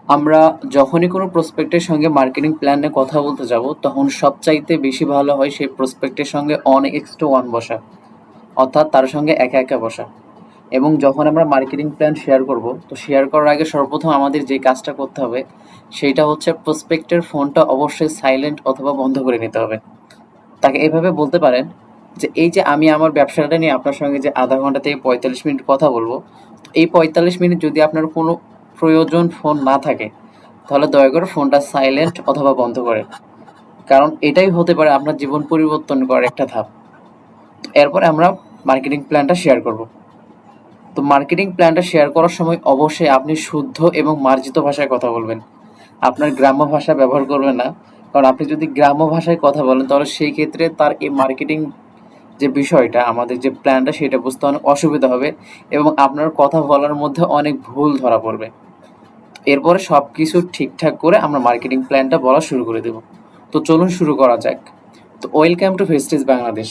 আমরা যখনই কোনো প্রসপেক্টের সঙ্গে মার্কেটিং প্ল্যান নিয়ে কথা বলতে যাব, তখন সবচাইতে বেশি ভালো হয় সেই প্রসপেক্টের সঙ্গে অন এক্স টু ওয়ান বসা, অর্থাৎ তার সঙ্গে একা একা বসা। এবং যখন আমরা মার্কেটিং প্ল্যান শেয়ার করব, তো শেয়ার করার আগে সর্বপ্রথম আমাদের যে কাজটা করতে হবে সেইটা হচ্ছে প্রসপেক্টের ফোনটা অবশ্যই সাইলেন্ট অথবা বন্ধ করে নিতে হবে। তাকে এভাবে বলতে পারেন যে, এই যে আমি আমার ব্যবসাটা নিয়ে আপনার সঙ্গে যে আধা ঘন্টা থেকে 45 মিনিট কথা বলবো, তো এই 45 মিনিট যদি আপনার কোনো প্রয়োজন ফোন না থাকে, তাহলে দয়া করে ফোনটা সাইলেন্ট অথবা বন্ধ করে। কারণ এটাই হতে পারে আপনার জীবন পরিবর্তন করার একটা ধাপ। এরপরে আমরা মার্কেটিং প্ল্যানটা শেয়ার করব। তো মার্কেটিং প্ল্যানটা শেয়ার করার সময় অবশ্যই আপনি শুদ্ধ এবং মার্জিত ভাষায় কথা বলবেন। আপনার গ্রাম্য ভাষা ব্যবহার করবেন না। কারণ আপনি যদি গ্রাম্য ভাষায় কথা বলেন, তাহলে সেই ক্ষেত্রে তার এই মার্কেটিং যে বিষয়টা, আমাদের যে প্ল্যানটা, সেটা বুঝতে অনেক অসুবিধা হবে এবং আপনার কথা বলার মধ্যে অনেক ভুল ধরা পড়বে। এরপরে সব কিছু ঠিকঠাক করে আমরা মার্কেটিং প্ল্যানটা বলা শুরু করে দেব। তো চলুন শুরু করা যাক। তো ওয়েলকাম টু ভেস্টিজ বাংলাদেশ।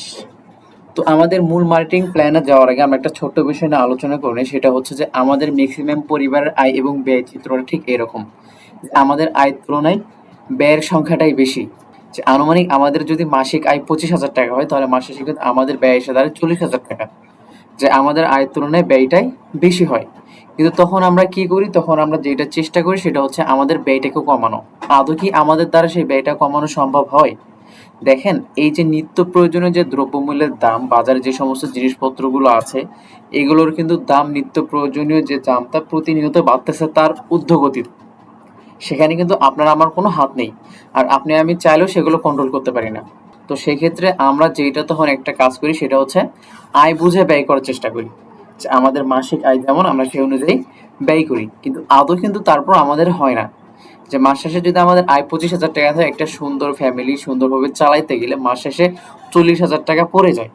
তো আমাদের মূল মার্কেটিং প্ল্যানে যাওয়ার আগে আমরা একটা ছোট্ট বিষয় নিয়ে আলোচনা করে নিই। সেটা হচ্ছে যে আমাদের ম্যাক্সিমাম পরিবারের আয় এবং ব্যয় চিত্রটা ঠিক এরকম। যে আমাদের আয়ের তুলনায় ব্যয়ের সংখ্যাটাই বেশি। যে আনুমানিক আমাদের যদি মাসিক আয় 25,000 টাকা হয়, তাহলে মাসে সেক্ষেত্রে আমাদের ব্যয় এসে দাঁড়ায় 40,000 টাকা। যে আমাদের আয়ের তুলনায় ব্যয়টাই বেশি হয়। কিন্তু তখন আমরা কি করি? তখন আমরা যেটা চেষ্টা করি সেটা হচ্ছে আমাদের ব্যয়টাকে কমানো। আদৌ কি আমাদের দ্বারা সেই ব্যয়টা কমানো সম্ভব হয়? দেখেন, এই যে নিত্য প্রয়োজনীয় যে দ্রব্যমূল্যের দাম, বাজারে যে সমস্ত জিনিসপত্রগুলো আছে, এগুলোর কিন্তু দাম, নিত্য প্রয়োজনীয় যে দামটা প্রতিনিয়ত বাড়তেছে তার ঊর্ধ্বগতিতে। সেখানে কিন্তু আপনার আমার কোনো হাত নেই। আর আপনি আমি চাইলেও সেগুলো কন্ট্রোল করতে পারি না। তো সেক্ষেত্রে আমরা যেটা তখন একটা কাজ করি সেটা হচ্ছে আয় বুঝে ব্যয় করার চেষ্টা করি। যে আমাদের মাসিক আয় যেমন আমরা সেই অনুযায়ী ব্যয় করি। কিন্তু আদৌ কিন্তু তারপর আমাদের হয় না। যে মাস শেষে যদি আমাদের আয় 25,000 টাকা থাকে, একটা সুন্দর ফ্যামিলি সুন্দরভাবে চালাইতে গেলে মাস শেষে 40,000 টাকা পড়ে যায়।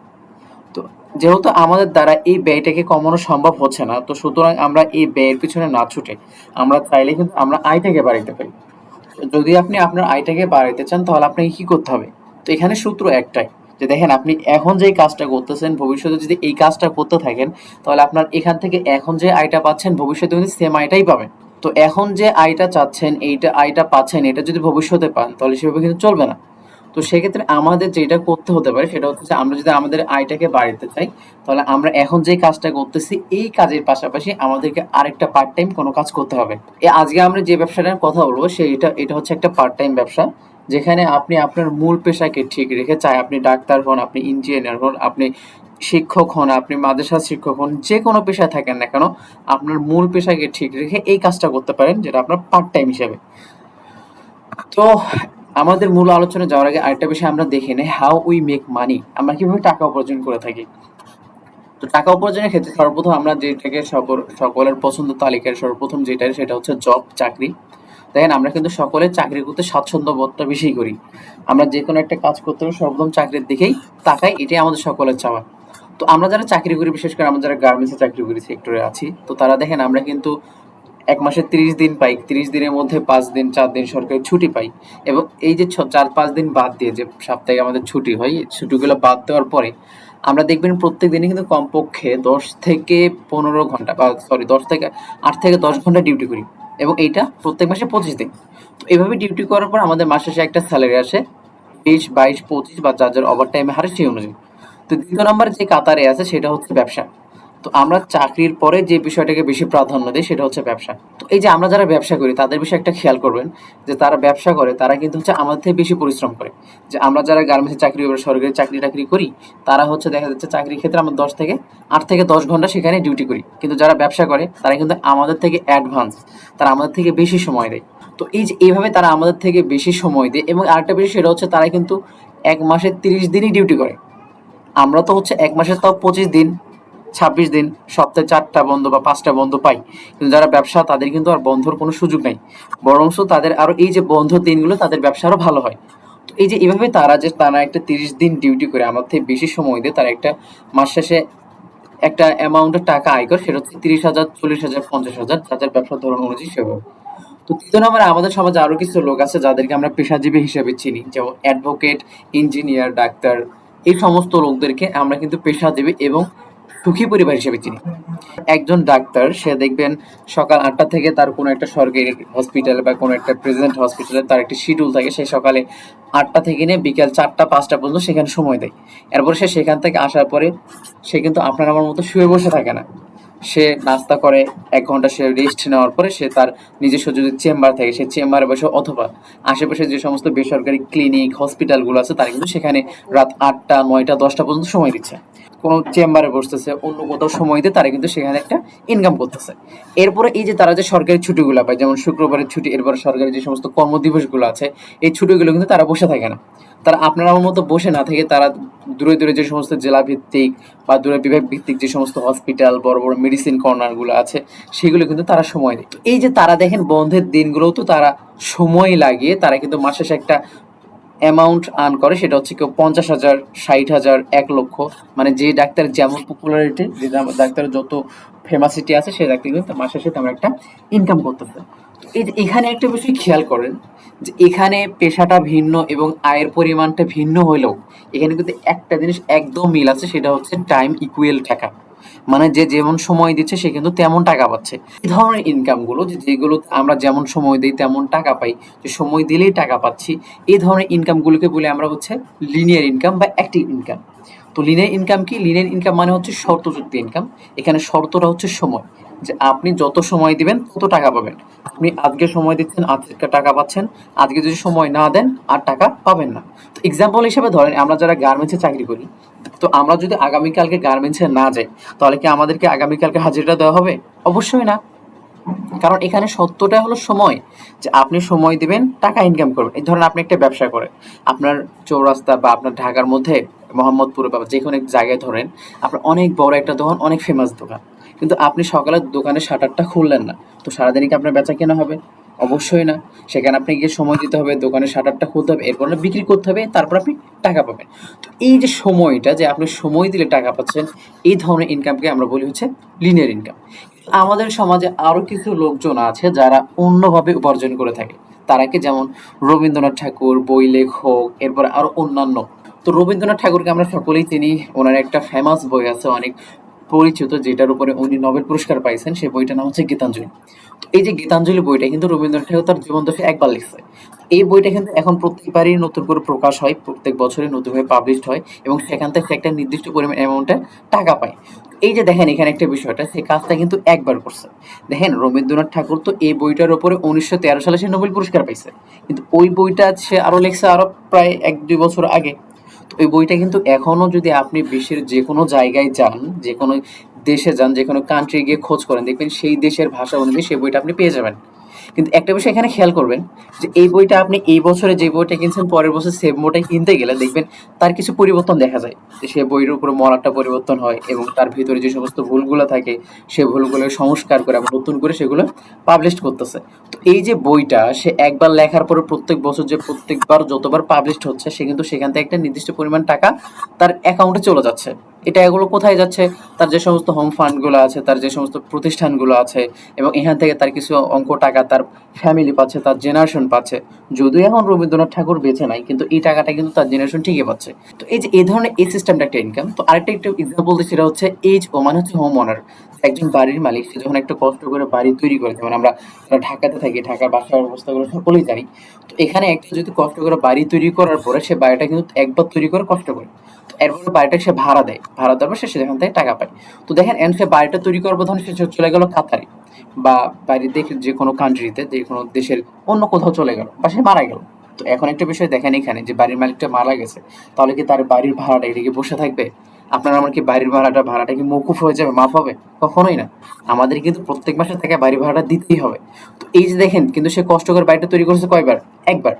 তো যেহেতু আমাদের দ্বারা এই ব্যয়টাকে কমানো সম্ভব হচ্ছে না, তো সুতরাং আমরা এই ব্যয়ের পিছনে না ছুটে আমরা চাইলে কিন্তু আমরা আয়টাকে বাড়াইতে পারি। যদি আপনি আপনার আয়টাকে বাড়াইতে চান, তাহলে আপনাকে কি করতে হবে? তো এখানে সূত্র একটাই, যে দেখেন আপনি এখন যেই কাজটা করতেছেন, ভবিষ্যতে যদি এই কাজটা করতে থাকেন, তাহলে আপনার এখান থেকে এখন যে আয়টা পাচ্ছেন ভবিষ্যতে কিন্তু সেম আয়টাই পাবেন। তো এখন যে আয়টা চাচ্ছেন, এইটা আয়টা পাচ্ছেন, এটা যদি ভবিষ্যতে পান, তাহলে সেভাবে কিন্তু চলবে না। তো সেক্ষেত্রে আমাদের যেটা করতে হতে পারে সেটা হচ্ছে যে আমরা যদি আমাদের আয়টাকে বাড়াতে চাই, তাহলে আমরা এখন যে কাজটা করতেছি এই কাজের পাশাপাশি আমাদেরকে আরেকটা পার্ট টাইম কোনো কাজ করতে হবে। আজকে আমরা যে ব্যবসাটার কথা বলবো এটা হচ্ছে একটা পার্ট টাইম ব্যবসা, যেখানে আপনি আপনার মূল পেশাকে ঠিক রেখে, চাই আপনি ডাক্তার হন, আপনি ইঞ্জিনিয়ার হন, আপনি শিক্ষক হন, আপনি মাদ্রাসার শিক্ষক হন, যে কোনো পেশায় থাকেন না কেন, আপনার মূল পেশাকে ঠিক রেখে এই কাজটা করতে পারেন, যেটা আপনার পার্ট টাইম হিসেবে। তো আমাদের মূল আলোচনা যাওয়ার আগে আরেকটা বিষয় আমরা দেখে নেই, হাউ উই মেক মানি। আমরা কিভাবে টাকা উপার্জন করে থাকি। তো টাকা উপার্জনের ক্ষেত্রে সর্বপ্রথম আমরা যেটাকে সকলের পছন্দ তালিকার সর্বপ্রথম যেটা, সেটা হচ্ছে জব, চাকরি। দেখেন, আমরা কিন্তু সকলে চাকরি করতে স্বাচ্ছন্দ্য বোধটা বেশি করি। আমরা যে কোনো একটা কাজ করতে হলে সর্বপ্রথম চাকরির দিকেই তাকাই, এটাই আমাদের সকলের চাওয়া। তো আমরা যারা চাকরি করি, বিশেষ করে আমরা যারা গার্মেন্টসে চাকরি করি, সেক্টরে আছি, তো তারা দেখেন আমরা কিন্তু এক মাসে 30 দিন পাই, 30 দিনের মধ্যে 5 দিন 4 দিন সরকারি ছুটি পাই। এবং এই যে 4-5 দিন বাদ দিয়ে যে সপ্তাহে আমাদের ছুটি হয়, এই ছুটিগুলো বাদ দেওয়ার পরে আমরা দেখবেন প্রত্যেক দিনই কিন্তু কমপক্ষে 10 থেকে 15 ঘন্টা, বা সরি 8 থেকে 10 ঘন্টা ডিউটি করি। এবং এইটা প্রত্যেক মাসে 25 দিন। তো এইভাবে ডিউটি করার পর আমাদের মাস শেষে একটা স্যালারি আসে, 20, 22, 25, বা যার যার ওভার টাইমে হারে সেই অনুযায়ী। তো দ্বিতীয় নম্বর যে কাতারে আছে সেটা হচ্ছে ব্যবসা। তো আমরা চাকরির পরে যে বিষয়টাকে বেশি প্রাধান্য দিই সেটা হচ্ছে ব্যবসা। তো এই যে আমরা যারা ব্যবসা করি তাদের বিষয়ে একটা খেয়াল করবেন, যে তারা ব্যবসা করে তারা কিন্তু হচ্ছে আমাদের থেকে বেশি পরিশ্রম করে। যে আমরা যারা গার্মেন্টসে চাকরি করি, সরকারি চাকরি টাকরি করি, তারা হচ্ছে দেখা যাচ্ছে চাকরির ক্ষেত্রে আমরা 8 থেকে 10 ঘন্টা সেখানে ডিউটি করি। কিন্তু যারা ব্যবসা করে তারা কিন্তু আমাদের থেকে অ্যাডভান্স, তারা আমাদের থেকে বেশি সময় দেয়। তো এই যে এইভাবে তারা আমাদের থেকে বেশি সময় দেয়, এবং আরেকটা বিষয় সেটা হচ্ছে তারা কিন্তু এক মাসে 30 দিনই ডিউটি করে। আমরা তো হচ্ছে এক মাসে তাও 25 দিন, 26 দিন, সপ্তাহে 4টা বন্ধ বা 5টা বন্ধ পাই। কিন্তু যারা ব্যবসা, তাদের কিন্তু আর বন্ধর কোনো সুযোগ নাই। বরঞ্চ তাদের আরো এই যে বন্ধ দিনগুলো তাদের ব্যবসা আরো ভালো হয়। তো এই যে এভাবে তারা একটা 30 দিন ডিউটি করে আমার থেকে বেশি সময় দিয়ে তারা একটা মাস শেষে একটা অ্যামাউন্টের টাকা আয় করে, সেটা হচ্ছে 30,000, 40,000, 50,000, যাদের ব্যবসার ধরন অনুযায়ী সেভাবে। তো তৃতীয় নম্বরে আমাদের সমাজে আরো কিছু লোক আছে যাদেরকে আমরা পেশাজীবী হিসেবে চিনি, যেমন অ্যাডভোকেট, ইঞ্জিনিয়ার, ডাক্তার। এই সমস্ত লোকদেরকে আমরা কিন্তু পেশাজীবী এবং সুখী পরিবার হিসেবে চিনি। একজন ডাক্তার সে দেখবেন সকাল ৮টা থেকে তার কোনো একটা সরকারি হসপিটালে বা কোনো একটা প্রেসিডেন্ট হসপিটালে তার একটা শিডিউল থাকে, সে সকালে ৮টা থেকে নিয়ে বিকেল ৪টা ৫টা পর্যন্ত সেখানে সময় দেয়। এরপর সে সেখান থেকে আসার পরে সে কিন্তু আপনার আমার মতো শুয়ে বসে থাকে না। সে নাস্তা করে, ১ ঘন্টা সে রেস্ট নেওয়ার পরে সে তার নিজস্ব যদি চেম্বার থাকে সে চেম্বারে বসে, অথবা আশেপাশে যে সমস্ত বেসরকারি ক্লিনিক হসপিটালগুলো আছে তারা কিন্তু সেখানে রাত ৮টা ৯টা ১০টা পর্যন্ত সময় দিচ্ছে। কোনো চেম্বারে বসতেছে, অন্য কোথাও সময় দিয়ে তারা কিন্তু সেখানে একটা ইনকাম করতেছে। এরপরে এই যে তারা যে সরকারি ছুটিগুলো পায়, যেমন শুক্রবারের ছুটি, এরপরে সরকারি যে সমস্ত কর্মদিবসগুলো আছে, এই ছুটিগুলো কিন্তু তারা বসে থাকে না। তারা আপনার আমার মতো বসে না থেকে তারা দূরে দূরে যে সমস্ত জেলা ভিত্তিক বা দূরে বিভাগ ভিত্তিক যে সমস্ত হসপিটাল, বড় বড় মেডিসিন কর্নারগুলো আছে সেগুলো কিন্তু তারা সময় দেয়। তো এই যে তারা দেখেন বন্ধের দিনগুলোও তো তারা সময় লাগিয়ে তারা কিন্তু মাস শেষে একটা অ্যামাউন্ট আর্ন করে, সেটা হচ্ছে কেউ ৫০,০০০, ৬০,০০০, ১ লক্ষ। মানে যে ডাক্তার যেমন পপুলারিটি, যে ডাক্তারের যত ফেমাসিটি আছে সেই ডাক্তার কিন্তু মাস শেষে তেমন একটা ইনকাম করতেছে। তো এই যে এখানে একটা বিষয় খেয়াল করেন যে এখানে পেশাটা ভিন্ন এবং আয়ের পরিমাণটা ভিন্ন হলেও এখানে কিন্তু একটা জিনিস একদম মিল আছে, সেটা হচ্ছে টাইম ইকুয়াল টাকা। মানে যে যেমন সময় দিচ্ছে সে কিন্তু তেমন টাকা পাচ্ছে। এই ধরনের ইনকামগুলো যেগুলো আমরা যেমন সময় দিই তেমন টাকা পাই, যে সময় দিলেই টাকা পাচ্ছি, এই ধরনের ইনকামগুলোকে বলি আমরা হচ্ছে লিনিয়ার ইনকাম বা অ্যাক্টিভ ইনকাম। তো লিনিয়ার ইনকাম কি? লিনিয়ার ইনকাম মানে হচ্ছে শর্তযুক্ত ইনকাম। এখানে শর্তটা হচ্ছে সময়, যে আপনি যত সময় দিবেন তত টাকা পাবেন। আপনি আজকে সময় দিচ্ছেন, আজকে টাকা পাচ্ছেন। আজকে যদি সময় না দেন আর টাকা পাবেন না। তো এক্সাম্পল হিসেবে ধরেন আমরা যারা গার্মেন্টসে চাকরি করি, তো আমরা যদি আগামীকালকে গার্মেন্টসে না যাই তাহলে কি আমাদেরকে আগামীকালকে হাজিরাটা দেওয়া হবে? অবশ্যই না। কারণ এখানে সত্যটা হলো সময়, যে আপনি সময় দিবেন, টাকা ইনকাম করবেন। এই ধরেন আপনি একটা ব্যবসা করেন, আপনার চৌরাস্তা বা আপনার ঢাকার মধ্যে মোহাম্মদপুরে বা যে কোনো এক জায়গায় ধরেন আপনার অনেক বড় একটা দোকান, অনেক ফেমাস দোকান, কিন্তু আপনি সকালে দোকানের শাটারটা খুললেন না, তো সারাদিনই কি আপনার বেচা কেনা হবে? অবশ্যই না। সেখানে আপনি গিয়ে সময় দিতে হবে, দোকানের শাটারটা খুলতে হবে, এরপর বিক্রি করতে হবে, তারপর আপনি টাকা পাবেন। তো এই যে সময়টা, যে আপনি সময় দিলে টাকা পাচ্ছেন, এই ধরনের ইনকামকে আমরা বলি হচ্ছে লিনিয়ার ইনকাম। আমাদের সমাজে আরো কিছু লোকজন আছে যারা অন্যভাবে উপার্জন করে থাকে। তারা কি? যেমন রবীন্দ্রনাথ ঠাকুর, বই লেখক, এরপর আরো অন্যান্য। তো রবীন্দ্রনাথ ঠাকুরকে আমরা সকলেই চিনি, ওনার একটা ফেমাস বই আছে অনেক পরিচিত, যেটার উপরে উনি নোবেল পুরস্কার পাইছেন, সেই বইটার নাম হচ্ছে গীতাঞ্জলি। তো এই যে গীতাঞ্জলি বইটা কিন্তু রবীন্দ্রনাথ ঠাকুর তার জীবন দশায় একবার লিখছে। এই বইটা কিন্তু এখন প্রত্যেকবারই নতুন করে প্রকাশ হয়, প্রত্যেক বছরই নতুনভাবে পাবলিশড হয় এবং সেখান থেকে একটা নির্দিষ্ট পরিমাণ অ্যামাউন্টের টাকা পায়। এই যে দেখেন এখানে একটা বিষয়টা, সে কাজটা কিন্তু একবার করছে। দেখেন রবীন্দ্রনাথ ঠাকুর তো এই বইটার উপরে ১৯১৩ সালে সে নোবেল পুরস্কার পাইছে, কিন্তু ওই বইটা সে আরো লিখছে আরো প্রায় ১-২ বছর আগে। তো ওই বইটা কিন্তু এখনো যদি আপনি বিশ্বের যে কোনো জায়গায় যান, যে কোনো দেশে যান, যে কোনো কান্ট্রি গিয়ে খোঁজ করেন, দেখবেন সেই দেশের ভাষা অনুযায়ী সেই বইটা আপনি পেয়ে যাবেন। কিন্তু একটা বিষয় এখানে খেয়াল করবেন, যে এই বইটা আপনি এই বছরে যে বইটা কিনছেন পরের বছর সেম বইটা কিনতে গেলে দেখবেন তার কিছু পরিবর্তন দেখা যায়, যে সে বইয়ের উপরে মলাটটা পরিবর্তন হয় এবং তার ভিতরে যে সমস্ত ভুলগুলো থাকে সে ভুলগুলো সংস্কার করে আবার নতুন করে সেগুলো পাবলিশ করতেছে। তো এই যে বইটা সে একবার লেখার পরে প্রত্যেক বছর যে প্রত্যেকবার যতবার পাবলিশড হচ্ছে সে কিন্তু সেখান থেকে একটা নির্দিষ্ট পরিমাণ টাকা তার অ্যাকাউন্টে চলে যাচ্ছে। এটা এগুলো কোথায় যাচ্ছে? তার যে সমস্ত হোম ফান্ডগুলো আছে, তার যে সমস্ত প্রতিষ্ঠানগুলো আছে, এবং এখান থেকে তার কিছু অঙ্ক টাকা তার ফ্যামিলি পাচ্ছে, তার জেনারেশন পাচ্ছে। যদিও এখন রবীন্দ্রনাথ ঠাকুর বেঁচে নাই, কিন্তু এই টাকাটা কিন্তু তার জেনারেশন ঠিকই পাচ্ছে। তো এই যে এই ধরনের এই সিস্টেমটা একটা ইনকাম। তো আরেকটা একটা এক্সাম্পল দিই, সেটা হচ্ছে এইচ ও মানে হচ্ছে হোম ওনার। একজন বাড়ির মালিক সে যখন একটা কষ্ট করে বাড়ি তৈরি করে, যেমন আমরা যারা ঢাকাতে থাকি ঢাকার বাসার অবস্থাগুলো সকলেই জানি। তো এখানে একটা যদি কষ্ট করে বাড়ি তৈরি করার পরে সে বাড়িটা কিন্তু একবার তৈরি করে কষ্ট করে, তো এরপরে বাড়িটা সে ভাড়া দেয়, ভাড়া দেওয়ার পর সে সেখান থেকে টাকা পায়। তো দেখেন সে বাড়িটা তৈরি করার পর ধরুন সে চলে গেল কাতারে বা বাইরের দেখে যে কোনো কান্ট্রিতে, যে কোনো দেশের অন্য কোথাও চলে গেল বা সে মারা গেল। তো এখন একটা বিষয় দেখেন এখানে, যে বাড়ির মালিকটা মারা গেছে, তাহলে কি তার বাড়ির ভাড়াটা এটা কি বসে থাকবে? আপনার আমার কি বাড়ির ভাড়াটা কি মওকুফ হয়ে যাবে, মাফ হবে? কখনোই না। আমাদের কিন্তু প্রত্যেক মাসে তাকে বাড়ি ভাড়াটা দিতেই হবে। তো এই যে দেখেন, কিন্তু সে কষ্ট করে বাড়িটা তৈরি করেছে কয়বার? একবার।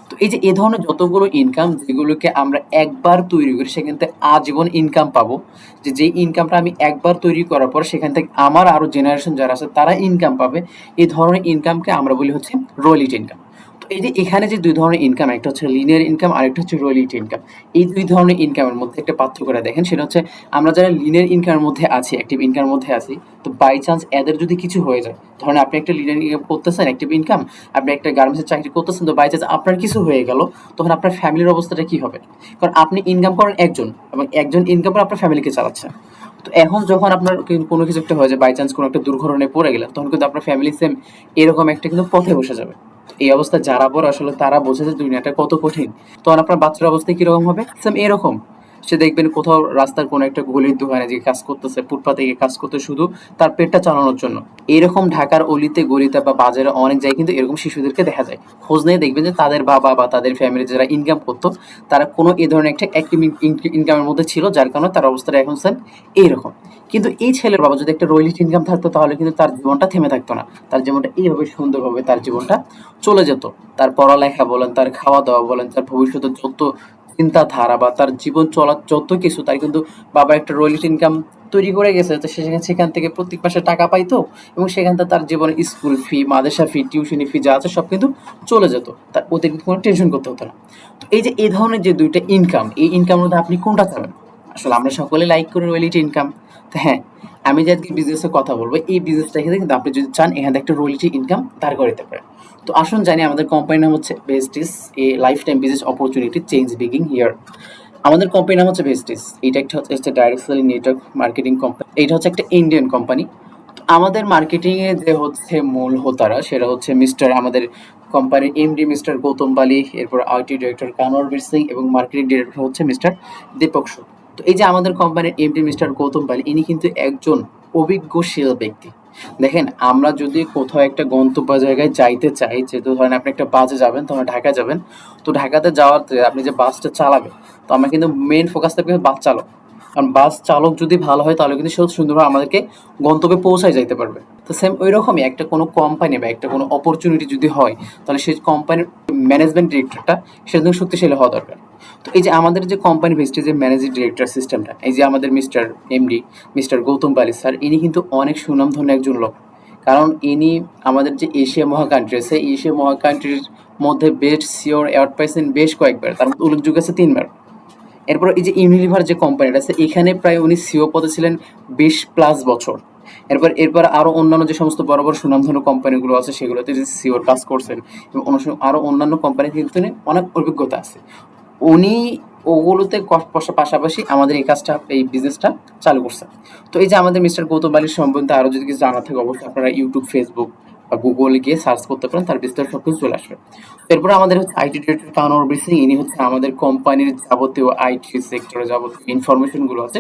তো এই যে এ ধরনের যতগুলো ইনকাম যেগুলোকে আমরা একবার তৈরি করি সেখান থেকে আজীবন ইনকাম পাবো, যে যেই ইনকামটা আমি একবার তৈরি করার পর সেখান থেকে আমার আরো জেনারেশন যারা আছে তারা ইনকাম পাবে, এই ধরনের ইনকামকে আমরা বলি হচ্ছে রয়্যালটি ইনকাম। তো এই যে এখানে যে দুই ধরনের ইনকাম, একটা হচ্ছে লিনিয়ার ইনকাম আর একটা হচ্ছে রয়্যালটি ইনকাম। এই দুই ধরনের ইনকামের মধ্যে একটা পার্থক্যটা দেখেন, সেটা হচ্ছে আমরা যারা লিনিয়ার ইনকামের মধ্যে আছি, অ্যাক্টিভ ইনকামের মধ্যে আছি, তো বাই চান্স এদের যদি কিছু হয়ে যায়, ধরেন আপনি একটা লিনিয়ার ইনকাম করতেছেন, অ্যাক্টিভ ইনকাম, আপনি একটা গার্মেন্টসের চাকরি করতেছেন, তো বাই চান্স আপনার কিছু হয়ে গেল, তখন আপনার ফ্যামিলির অবস্থাটা কি হবে? কারণ আপনি ইনকাম করেন একজন এবং একজন ইনকাম করে আপনার ফ্যামিলিকে চালাচ্ছে। তো এখন যখন আপনার কোনো কিছু একটা হয়ে যায়, বাই চান্স কোনো একটা দুর্ঘটনায় পড়ে গেলেন, তখন কিন্তু আপনার ফ্যামিলি সেম এরকম একটা কিন্তু পথে বসে যাবে। তো এই অবস্থা যারা পড়ে আসলে তারা বোঝে যে দুনিয়াটা কত কঠিন। তখন আপনার বাচ্চার অবস্থা কিরকম হবে, সেম এরকম। সে দেখবেন কোথাও রাস্তার কোনো একটা গলির দোকানে যে কাজ করতেছে, ফুটপাতে গিয়ে কাজ করতে শুধু তার পেটটা চালানোর জন্য। এরকম ঢাকার অলিতে গলিতে বা বাজারে অনেক জায়গায় কিন্তু এরকম শিশুদেরকে দেখা যায়। খোঁজ নিয়ে দেখবেন যে তাদের বাবা বা তাদের ফ্যামিলি যারা ইনকাম করতো, তারা কোনো এই ধরনের একটা অ্যাক্টিভ ইনকামের মধ্যে ছিল, যার কারণে তার অবস্থাটা এখন সেম এইরকম। কিন্তু এই ছেলের বাবা যদি একটা রোইলিট ইনকাম থাকতো, তাহলে কিন্তু তার জীবনটা থেমে থাকতো না, তার জীবনটা এইভাবে সুন্দরভাবে তার জীবনটা চলে যেত। তার পড়ালেখা বলেন, তার খাওয়া দাওয়া বলেন, তার ভবিষ্যতের যত চিন্তাধারা বা তার জীবন চলার যত কিছু, তার কিন্তু বাবা একটা রোইলিট ইনকাম তৈরি করে গেছে। তো সেখান থেকে প্রত্যেক মাসে টাকা পাইতো, এবং সেখান থেকে তার জীবনে স্কুল ফি, মাদ্রাসা ফি, টিউশনি ফি যা আছে সব কিন্তু চলে যেত, তার অতিরিক্ত কোনো টেনশন করতে হতো না। তো এই যে এই ধরনের যে দুইটা ইনকাম, এই ইনকামের মধ্যে আপনি কোনটা চাবেন? আসলে আমরা সকলে লাইক করি রয়্যালিটি ইনকাম। তো হ্যাঁ, আমি যে আজকে বিজনেসের কথা বলবো, এই বিজনেসটা থেকে কিন্তু আপনি যদি চান এখান থেকে একটা রয়্যালিটি ইনকাম দাঁড় করাতে পারেন। তো আসুন জানি, আমাদের কোম্পানির নাম হচ্ছে Vestige, a lifetime business opportunity change begins here. আমাদের কোম্পানির নাম হচ্ছে ভেস্টিস। এটা একটা হচ্ছে direct selling network marketing company. এটা হচ্ছে একটা ইন্ডিয়ান কোম্পানি। আমাদের মার্কেটিং এ যে হচ্ছে মূল হোতারা, সেটা হচ্ছে আমাদের কোম্পানির এমডি মিস্টার গৌতম বালি, এরপর আইটি ডিরেক্টর কানওয়ারবীর সিং, এবং মার্কেটিং ডিরেক্টর হচ্ছে মিস্টার দীপক সুদ। তো এই যে আমাদের কোম্পানির এমডি মিস্টার গৌতম বালি, ইনি কিন্তু একজন অভিজ্ঞশীল ব্যক্তি। দেখেন, আমরা যদি কোথাও একটা গন্তব্য জায়গায় যাইতে চাই, যেহেতু ধরেন আপনি একটা বাসে যাবেন, তখন ঢাকা যাবেন, তো ঢাকাতে যাওয়াতে আপনি যে বাসটা চালাবেন, তো আমরা কিন্তু মেইন ফোকাস থাকবে বাস চালক। কারণ বাস চালক যদি ভালো হয়, তাহলে কিন্তু সে সুন্দরভাবে আমাদেরকে গন্তব্যে পৌঁছায় যাইতে পারবে। তো সেম ওই রকমই একটা কোনো কোম্পানি বা একটা কোনো অপরচুনিটি যদি হয়, তাহলে সেই কোম্পানির ম্যানেজমেন্ট ডিরেক্টরটা সেজন্য শক্তিশালী হওয়া দরকার। তো এই যে আমাদের যে কোম্পানি ভিস্টে যে ম্যানেজিং ডিরেক্টর সিস্টেমটা, এই যে আমাদের মিস্টার এমডি মিস্টার গৌতম বালি স্যার, ইনি কিন্তু অনেক সুনামধন্য একজন লোক। কারণ ইনি আমাদের যে এশিয়া মহাকান্ট্রি আছে, এশিয়া মহাকান্ট্রির মধ্যে বেস্ট সিওর অ্যাওয়ার্ড পাইছেন বেশ কয়েকবার, তার মধ্যে উল্লেখযোগ্য আছে 3 বার। এরপর এই যে ইউনিলিভার যে কোম্পানিটা আছে, এখানে প্রায় উনি সিও পদে ছিলেন 20+ বছর। এরপর আরো অন্যান্য যে সমস্ত বড় বড় সুনামধন্য কোম্পানিগুলো আছে, সেগুলোতে যে সিওর কাজ করছেন, এবং আরো অন্যান্য কোম্পানি কিন্তু উনি অনেক অভিজ্ঞতা আছে। উনি ওগুলোতে পাশাপাশি আমাদের এই কাজটা, এই বিজনেসটা চালু করছে। তো এই যে আমাদের মিস্টার গৌতম বালির সম্বন্ধে আরো যদি কিছু জানার থাকে, অবশ্যই আপনারা ইউটিউব, ফেসবুক বা গুগলে গিয়ে সার্চ করতে পারেন, তার বিস্তারিত সবকিছু চলে আসবে। এরপরে আমাদের হচ্ছে আইটি ডিরেক্টর কানওয়ার সিং, ইনি হচ্ছে আমাদের কোম্পানির যাবতীয় আইটি সেক্টরে যাবতীয় ইনফরমেশন গুলো আছে,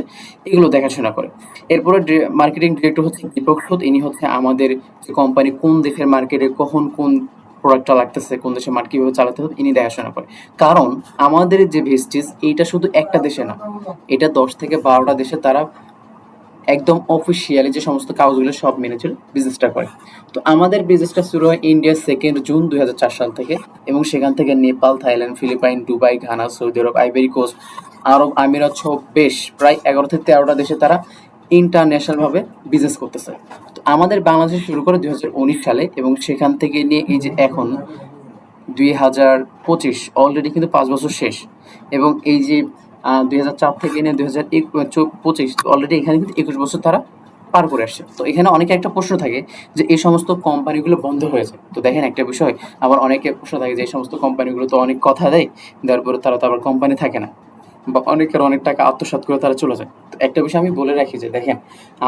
এগুলো দেখাশোনা করে। এরপরে মার্কেটিং ডিরেক্টর হচ্ছে দীপক সুদ, ইনি হচ্ছে আমাদের যে কোম্পানি কোন দেশের মার্কেটে কখন কোন প্রোডাক্টটা লাগতেছে, কোন দেশে মার্কেট কিভাবে চালাতে হবে, ইনি দেখাশোনা করে। কারণ আমাদের যে ভেস্টিজ, এইটা শুধু একটা দেশে না, এটা 10 থেকে 12টা দেশে তারা একদম অফিসিয়ালি যে সমস্ত কাগজগুলো সব মেনে চলে বিজনেসটা করে। তো আমাদের বিজনেসটা শুরু হয় ইন্ডিয়া 2 জুন 2004 সাল থেকে, এবং সেখান থেকে Nepal, Thailand, Philippine, Dubai, Ghana, Saudi Arab, Ivory Coast, Arab Emirates সহ বেশ প্রায় 11 থেকে 13টা দেশে তারা ইন্টারন্যাশনাল ভাবে বিজনেস করতেছে। তো আমাদের বাংলাদেশে শুরু করে 2019 সালে, এবং সেখান থেকে নিয়ে এই যে এখন 2025, অলরেডি কিন্তু 5 বছর শেষ। এবং এই যে 2004 থেকে নিয়ে 2025, অলরেডি এখানে কিন্তু 21 বছর তারা পার করে আসছে। তো এখানে অনেকে একটা প্রশ্ন থাকে যে এই সমস্ত কোম্পানিগুলো বন্ধ হয়েছে, তো দেখেন একটা বিষয়, আবার অনেকে প্রশ্ন থাকে যে এই সমস্ত কোম্পানিগুলো তো অনেক কথা দেয়, দেওয়ার পরে তারা তো আবার কোম্পানি থাকে না, বা অনেকের অনেক টাকা আত্মসাৎ করে তারা চলে যায়। তো একটা বিষয় আমি বলে রাখি যে দেখেন,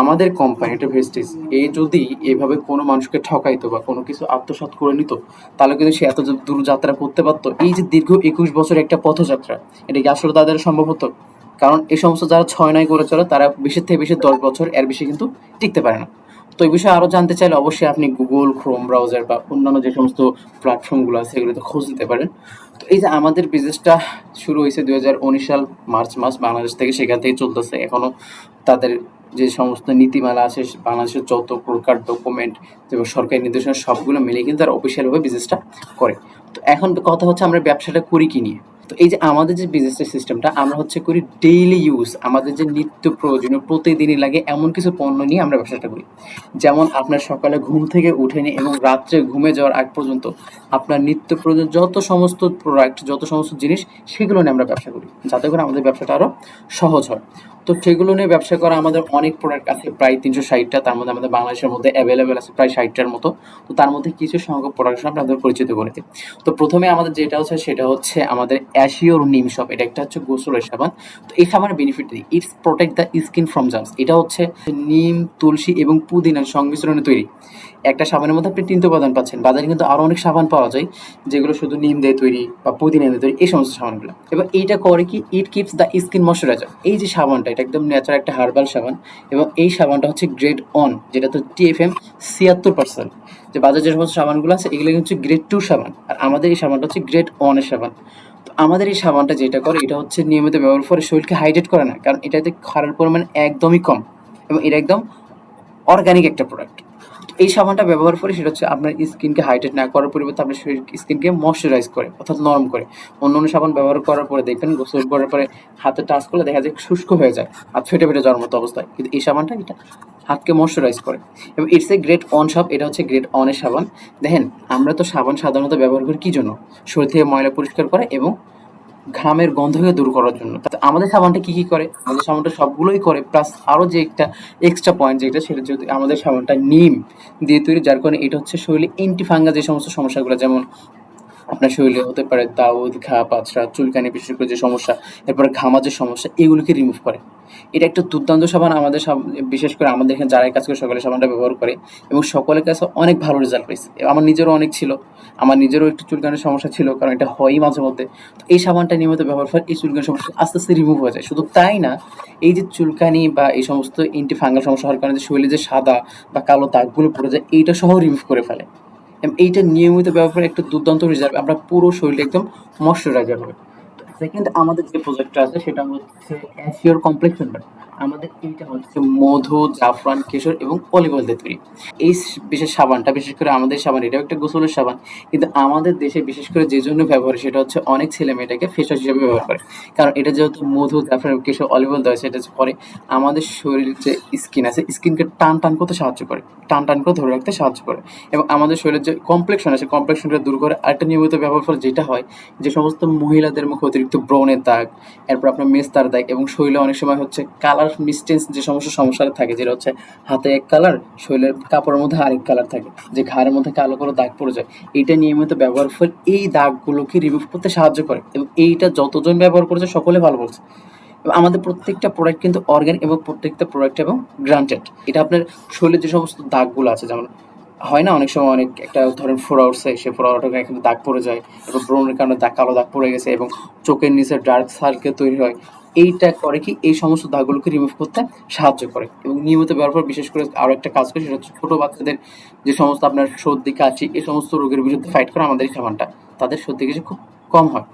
আমাদের কোম্পানিটা ভেস্টিজ, এই যদি এভাবে কোনো মানুষকে ঠকাইতো বা কোনো কিছু আত্মসাৎ করে নিত, তাহলে কিন্তু সে এত দূর যাত্রা করতে পারতো। এই যে দীর্ঘ 21 বছর একটা পথযাত্রা, এটা কি আসলে তাদের সম্ভব হতো? কারণ এই সমস্ত যারা 6-9 করে চলে, তারা বেশি থেকে বেশি 10 বছর, এর বেশি কিন্তু টিকতে পারে না। তো এই বিষয়ে আরো জানতে চাইলে অবশ্যই আপনি গুগল ক্রোম ব্রাউজার বা অন্যান্য যে সমস্ত প্ল্যাটফর্মগুলো আছে, এগুলোতে খোঁজ নিতে পারেন। তো এই যে আমাদের বিজনেসটা শুরু হয়েছে 2019 সাল মার্চ মাস বাংলাদেশ থেকে, সেখান থেকে চলতেছে এখনো। তাদের যে সমস্ত নীতিমালা আছে, বাংলাদেশের যত প্রকার ডকুমেন্ট এবং সরকারি নির্দেশনা সবগুলো মিলিয়ে কিন্তু তারা অফিসিয়ালভাবে বিজনেসটা করে। তো এখন কথা হচ্ছে আমরা ব্যবসাটা করি কি নিয়ে। তো এই যে আমাদের যে বিজনেসের সিস্টেমটা, আমরা হচ্ছে করি ডেইলি ইউজ, আমাদের যে নিত্য প্রয়োজনীয় প্রতিদিনই লাগে এমন কিছু পণ্য নিয়ে আমরা ব্যবসাটা করি। যেমন আপনার সকালে ঘুম থেকে উঠে নিয়ে এবং রাত্রে ঘুমে যাওয়ার আগ পর্যন্ত আপনার নিত্য প্রয়োজন যত সমস্ত প্রোডাক্ট, যত সমস্ত জিনিস, সেগুলো নিয়ে আমরা ব্যবসা করি, যাতে করে আমাদের ব্যবসাটা আরো সহজ হয়। তো সেগুলো নিয়ে ব্যবসা করা আমাদের অনেক প্রোডাক্ট আছে, প্রায় 360টা। তার মধ্যে আমাদের বাংলাদেশের মধ্যে অ্যাভেলেবেল আছে প্রায় 60টার মতো। তো তার মধ্যে কিছু সংখ্যক প্রোডাক্ট আপনাদের পরিচিত করে দিই। তো প্রথমে আমাদের যেটা হচ্ছে সেটা হচ্ছে আমাদের অ্যাশিওর নিম শপ। এটা একটা হচ্ছে গোসলের সাবান। তো এই সাবানের বেনিফিট দিই, it's protect the skin from germs. এটা হচ্ছে নিম, তুলসী এবং পুদিনার সংমিশ্রণে তৈরি একটা সাবানের মধ্যে আপনি 3টা উপাদান পাচ্ছেন। বাজারে কিন্তু আরো অনেক সাবান পাওয়া যায় যেগুলো শুধু নিম দিয়ে তৈরি বা পুদিনা দিয়ে তৈরি, এই সমস্ত সাবানগুলো। এবার এইটা করে কি, it keeps the skin moisturiser. এই যে সাবানটা, এটা একদম ন্যাচারাল একটা হার্বাল সাবান এবং এই সাবানটা হচ্ছে গ্রেড অন, যেটা তো TFM 76%। যে বাজারে যে সমস্ত সাবানগুলো আছে এগুলো হচ্ছে গ্রেড 2 সাবান, আর আমাদের এই সাবানটা হচ্ছে গ্রেড অনের সাবান। তো আমাদের এই সাবানটা যেটা করে, এটা হচ্ছে নিয়মিত ব্যবহার করে শরীরকে হাইড্রেট করে না, কারণ এটাতে ক্ষারের পরিমাণ একদমই কম এবং এটা একদম অর্গানিক একটা প্রোডাক্ট। এই সাবানটা ব্যবহার করে সেটা হচ্ছে আপনার স্কিনকে হাইড্রেট না করার পরিবর্তে আপনার শরীর স্কিনকে ময়শ্চারাইজ করে, অর্থাৎ নরম করে। অন্য অন্য সাবান ব্যবহার করার পরে দেখবেন গোসল করার পরে হাতে টাচ করলে দেখা যায় শুষ্ক হয়ে যায়, হাত ফেটে ফেটে যাওয়ার মতো অবস্থায়, কিন্তু এই সাবানটা এটা হাতকে ময়শ্চারাইজ করে এবং it's a great on sub. এটা হচ্ছে গ্রেট অনের সাবান। দেখেন, আমরা তো সাবান সাধারণত ব্যবহার করি কি জন্য? শরীর থেকে ময়লা পরিষ্কার করে এবং ঘামের গন্ধকে দূর করার জন্য। তা আমাদের সাবানটা কি করে? আমাদের সাবানটা সবগুলোই করে, প্লাস আরো যে একটা এক্সট্রা পয়েন্ট যেটা, সেটা যদি আমাদের সাবানটা নিম দিয়ে তৈরি, যার কারণে এটা হচ্ছে শরীরে অ্যান্টি ফাঙ্গাস যে সমস্ত সমস্যাগুলো, যেমন আপনার শরীরে হতে পারে দাউদ, ঘা, পাচড়া, চুলকানি, বিশেষ করে যে সমস্যা, এরপরে ঘামার যে সমস্যা, এগুলোকে রিমুভ করে। এটা একটা দুর্দান্ত সাবান। আমাদের বিশেষ করে আমাদের এখানে যারা এই কাজ করে সকলে সাবানটা ব্যবহার করে এবং সকলের কাছে অনেক ভালো রেজাল্ট পেয়েছে। আমার নিজেরও অনেক ছিল, আমার নিজেরও একটু চুলকানির সমস্যা ছিল, কারণ এটা হয়ই মাঝে মধ্যে। তো এই সাবানটা নিয়মিত ব্যবহার করে এই চুলকানির সমস্যা আস্তে আস্তে রিমুভ হয়ে যায়। শুধু তাই না, এই যে চুলকানি বা এই সমস্ত অ্যান্টি ফাঙ্গাল সমস্যা হওয়ার কারণে যে শরীরে যে সাদা বা কালো দাগগুলো পড়ে যায়, এইটা সহ রিমুভ করে ফেলে। এবং এইটা নিয়মিত ব্যবহার করে একটা দুর্দান্ত রেজাল্ট, আমরা পুরো শরীরে একদম ময়শ্চারাইজার হবে। সেকেন্ড আমাদের যে প্রজেক্টটা আছে সেটা হচ্ছে অ্যাশিওর কমপ্লেক্সন। আমাদের এইটা হচ্ছে মধু, জাফরান, কেশর এবং অলিভ অয়েল দিয়ে তৈরি। এই বিশেষ সাবানটা, বিশেষ করে আমাদের সাবান, এটাও একটা গোসলের সাবান, কিন্তু আমাদের দেশে বিশেষ করে যে জন্য ব্যবহার হয় সেটা হচ্ছে অনেক ছেলে মেয়ে এটাকে ফেস ওয়াশ হিসেবে ব্যবহার করে। কারণ এটা যেহেতু মধু, জাফরান, কেশর, অলিভ অয়েল দেওয়া হয়, সেটা করে আমাদের শরীরের যে স্কিন আছে স্কিনকে টান টান করতে সাহায্য করে, টান টান করে ধরে রাখতে সাহায্য করে এবং আমাদের শরীরের যে কমপ্লেক্সন আছে কমপ্লেক্সনটা দূর করে। আরেকটা নিয়মিত ব্যবহার ফলে যেটা হয়, যে সমস্ত মহিলাদের মুখে অতিরিক্ত ব্রণের দাগ, এরপর আপনার মেস্তার দাগ এবং শরীরে অনেক সময় হচ্ছে কালার মিসটেন্স যে সমস্যা থাকে, যেটা হচ্ছে হাতে এক কালার, শরীরের কাপড়ের মধ্যে আরেক কালার থাকে, যে ঘাড়ের মধ্যে কালো কালো দাগ পড়ে যায়, এইটা নিয়মিত ব্যবহার ফলে এই দাগগুলোকে রিমুভ করতে সাহায্য করে এবং এইটা যতজন ব্যবহার করেছে সকলে ভালো বলছে। এবং আমাদের প্রত্যেকটা প্রোডাক্ট কিন্তু অর্গানিক এবং প্রত্যেকটা প্রোডাক্ট এবং গ্রান্টেড। এটা আপনার শরীরে যে সমস্ত দাগগুলো আছে, যেমন হয় না অনেক সময় অনেক একটা ধরেন ফোড়া উঠছে, সে ফোড়াটা এখানে দাগ পড়ে যায়, এবার ব্রণের কারণে দাগ, কালো দাগ পড়ে গেছে এবং চোখের নিচে ডার্ক সার্কেল তৈরি হয়। এইটা করে কি, এই সমস্ত দাগগুলোকে রিমুভ করতে সাহায্য করে এবং নিয়মিত ব্যবহার করে। বিশেষ করে আরও একটা কাজ করে, সেটা হচ্ছে ছোটো বাচ্চাদের যে সমস্ত আপনার সর্দি, কাশি, এই সমস্ত রোগের বিরুদ্ধে ফাইট করে আমাদের এই সাবানটা, তাদের সর্দি কাশি খুব কম হয়।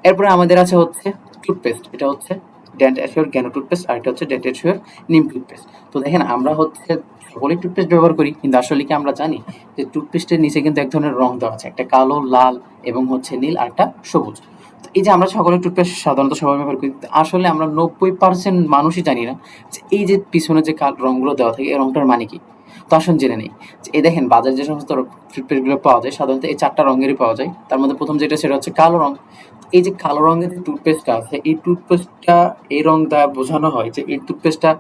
এরপরে আমাদের আছে হচ্ছে টুথপেস্ট। এটা হচ্ছে ডেন্ট অ্যাশিওর জ্ঞানো টুথপেস্ট, আর এটা হচ্ছে ডেন্ট অ্যাশিওর নিম টুথপেস্ট। তো দেখেন, আমরা হচ্ছে সকলেই টুথপেস্ট ব্যবহার করি, কিন্তু আসলে কি আমরা জানি যে টুথপেস্টের নিচে কিন্তু এক ধরনের রং দেওয়া আছে, একটা কালো, লাল এবং হচ্ছে নীল, আর একটা সবুজ। তো এই যে আমরা সকলে টুথপেস্ট সাধারণত সবাই ব্যবহার করি, কিন্তু আসলে আমরা 90% মানুষই জানি না যে এই যে পিছনে যে রংগুলো দেওয়া থাকে, এই রংটার মানে কি। তো আসুন জেনে নেই। যে এই দেখেন, বাজারে যে সমস্ত টুথপেস্টগুলো পাওয়া যায় সাধারণত এই 4টা রঙেরই পাওয়া যায়। তার মধ্যে প্রথম যেটা, সেটা হচ্ছে কালো রং। এই যে কালো রঙের যে টুথপেস্টটা আছে, এই টুথপেস্টটা এই রং দ্বারা বোঝানো হয় যে এই টুথপেস্টটা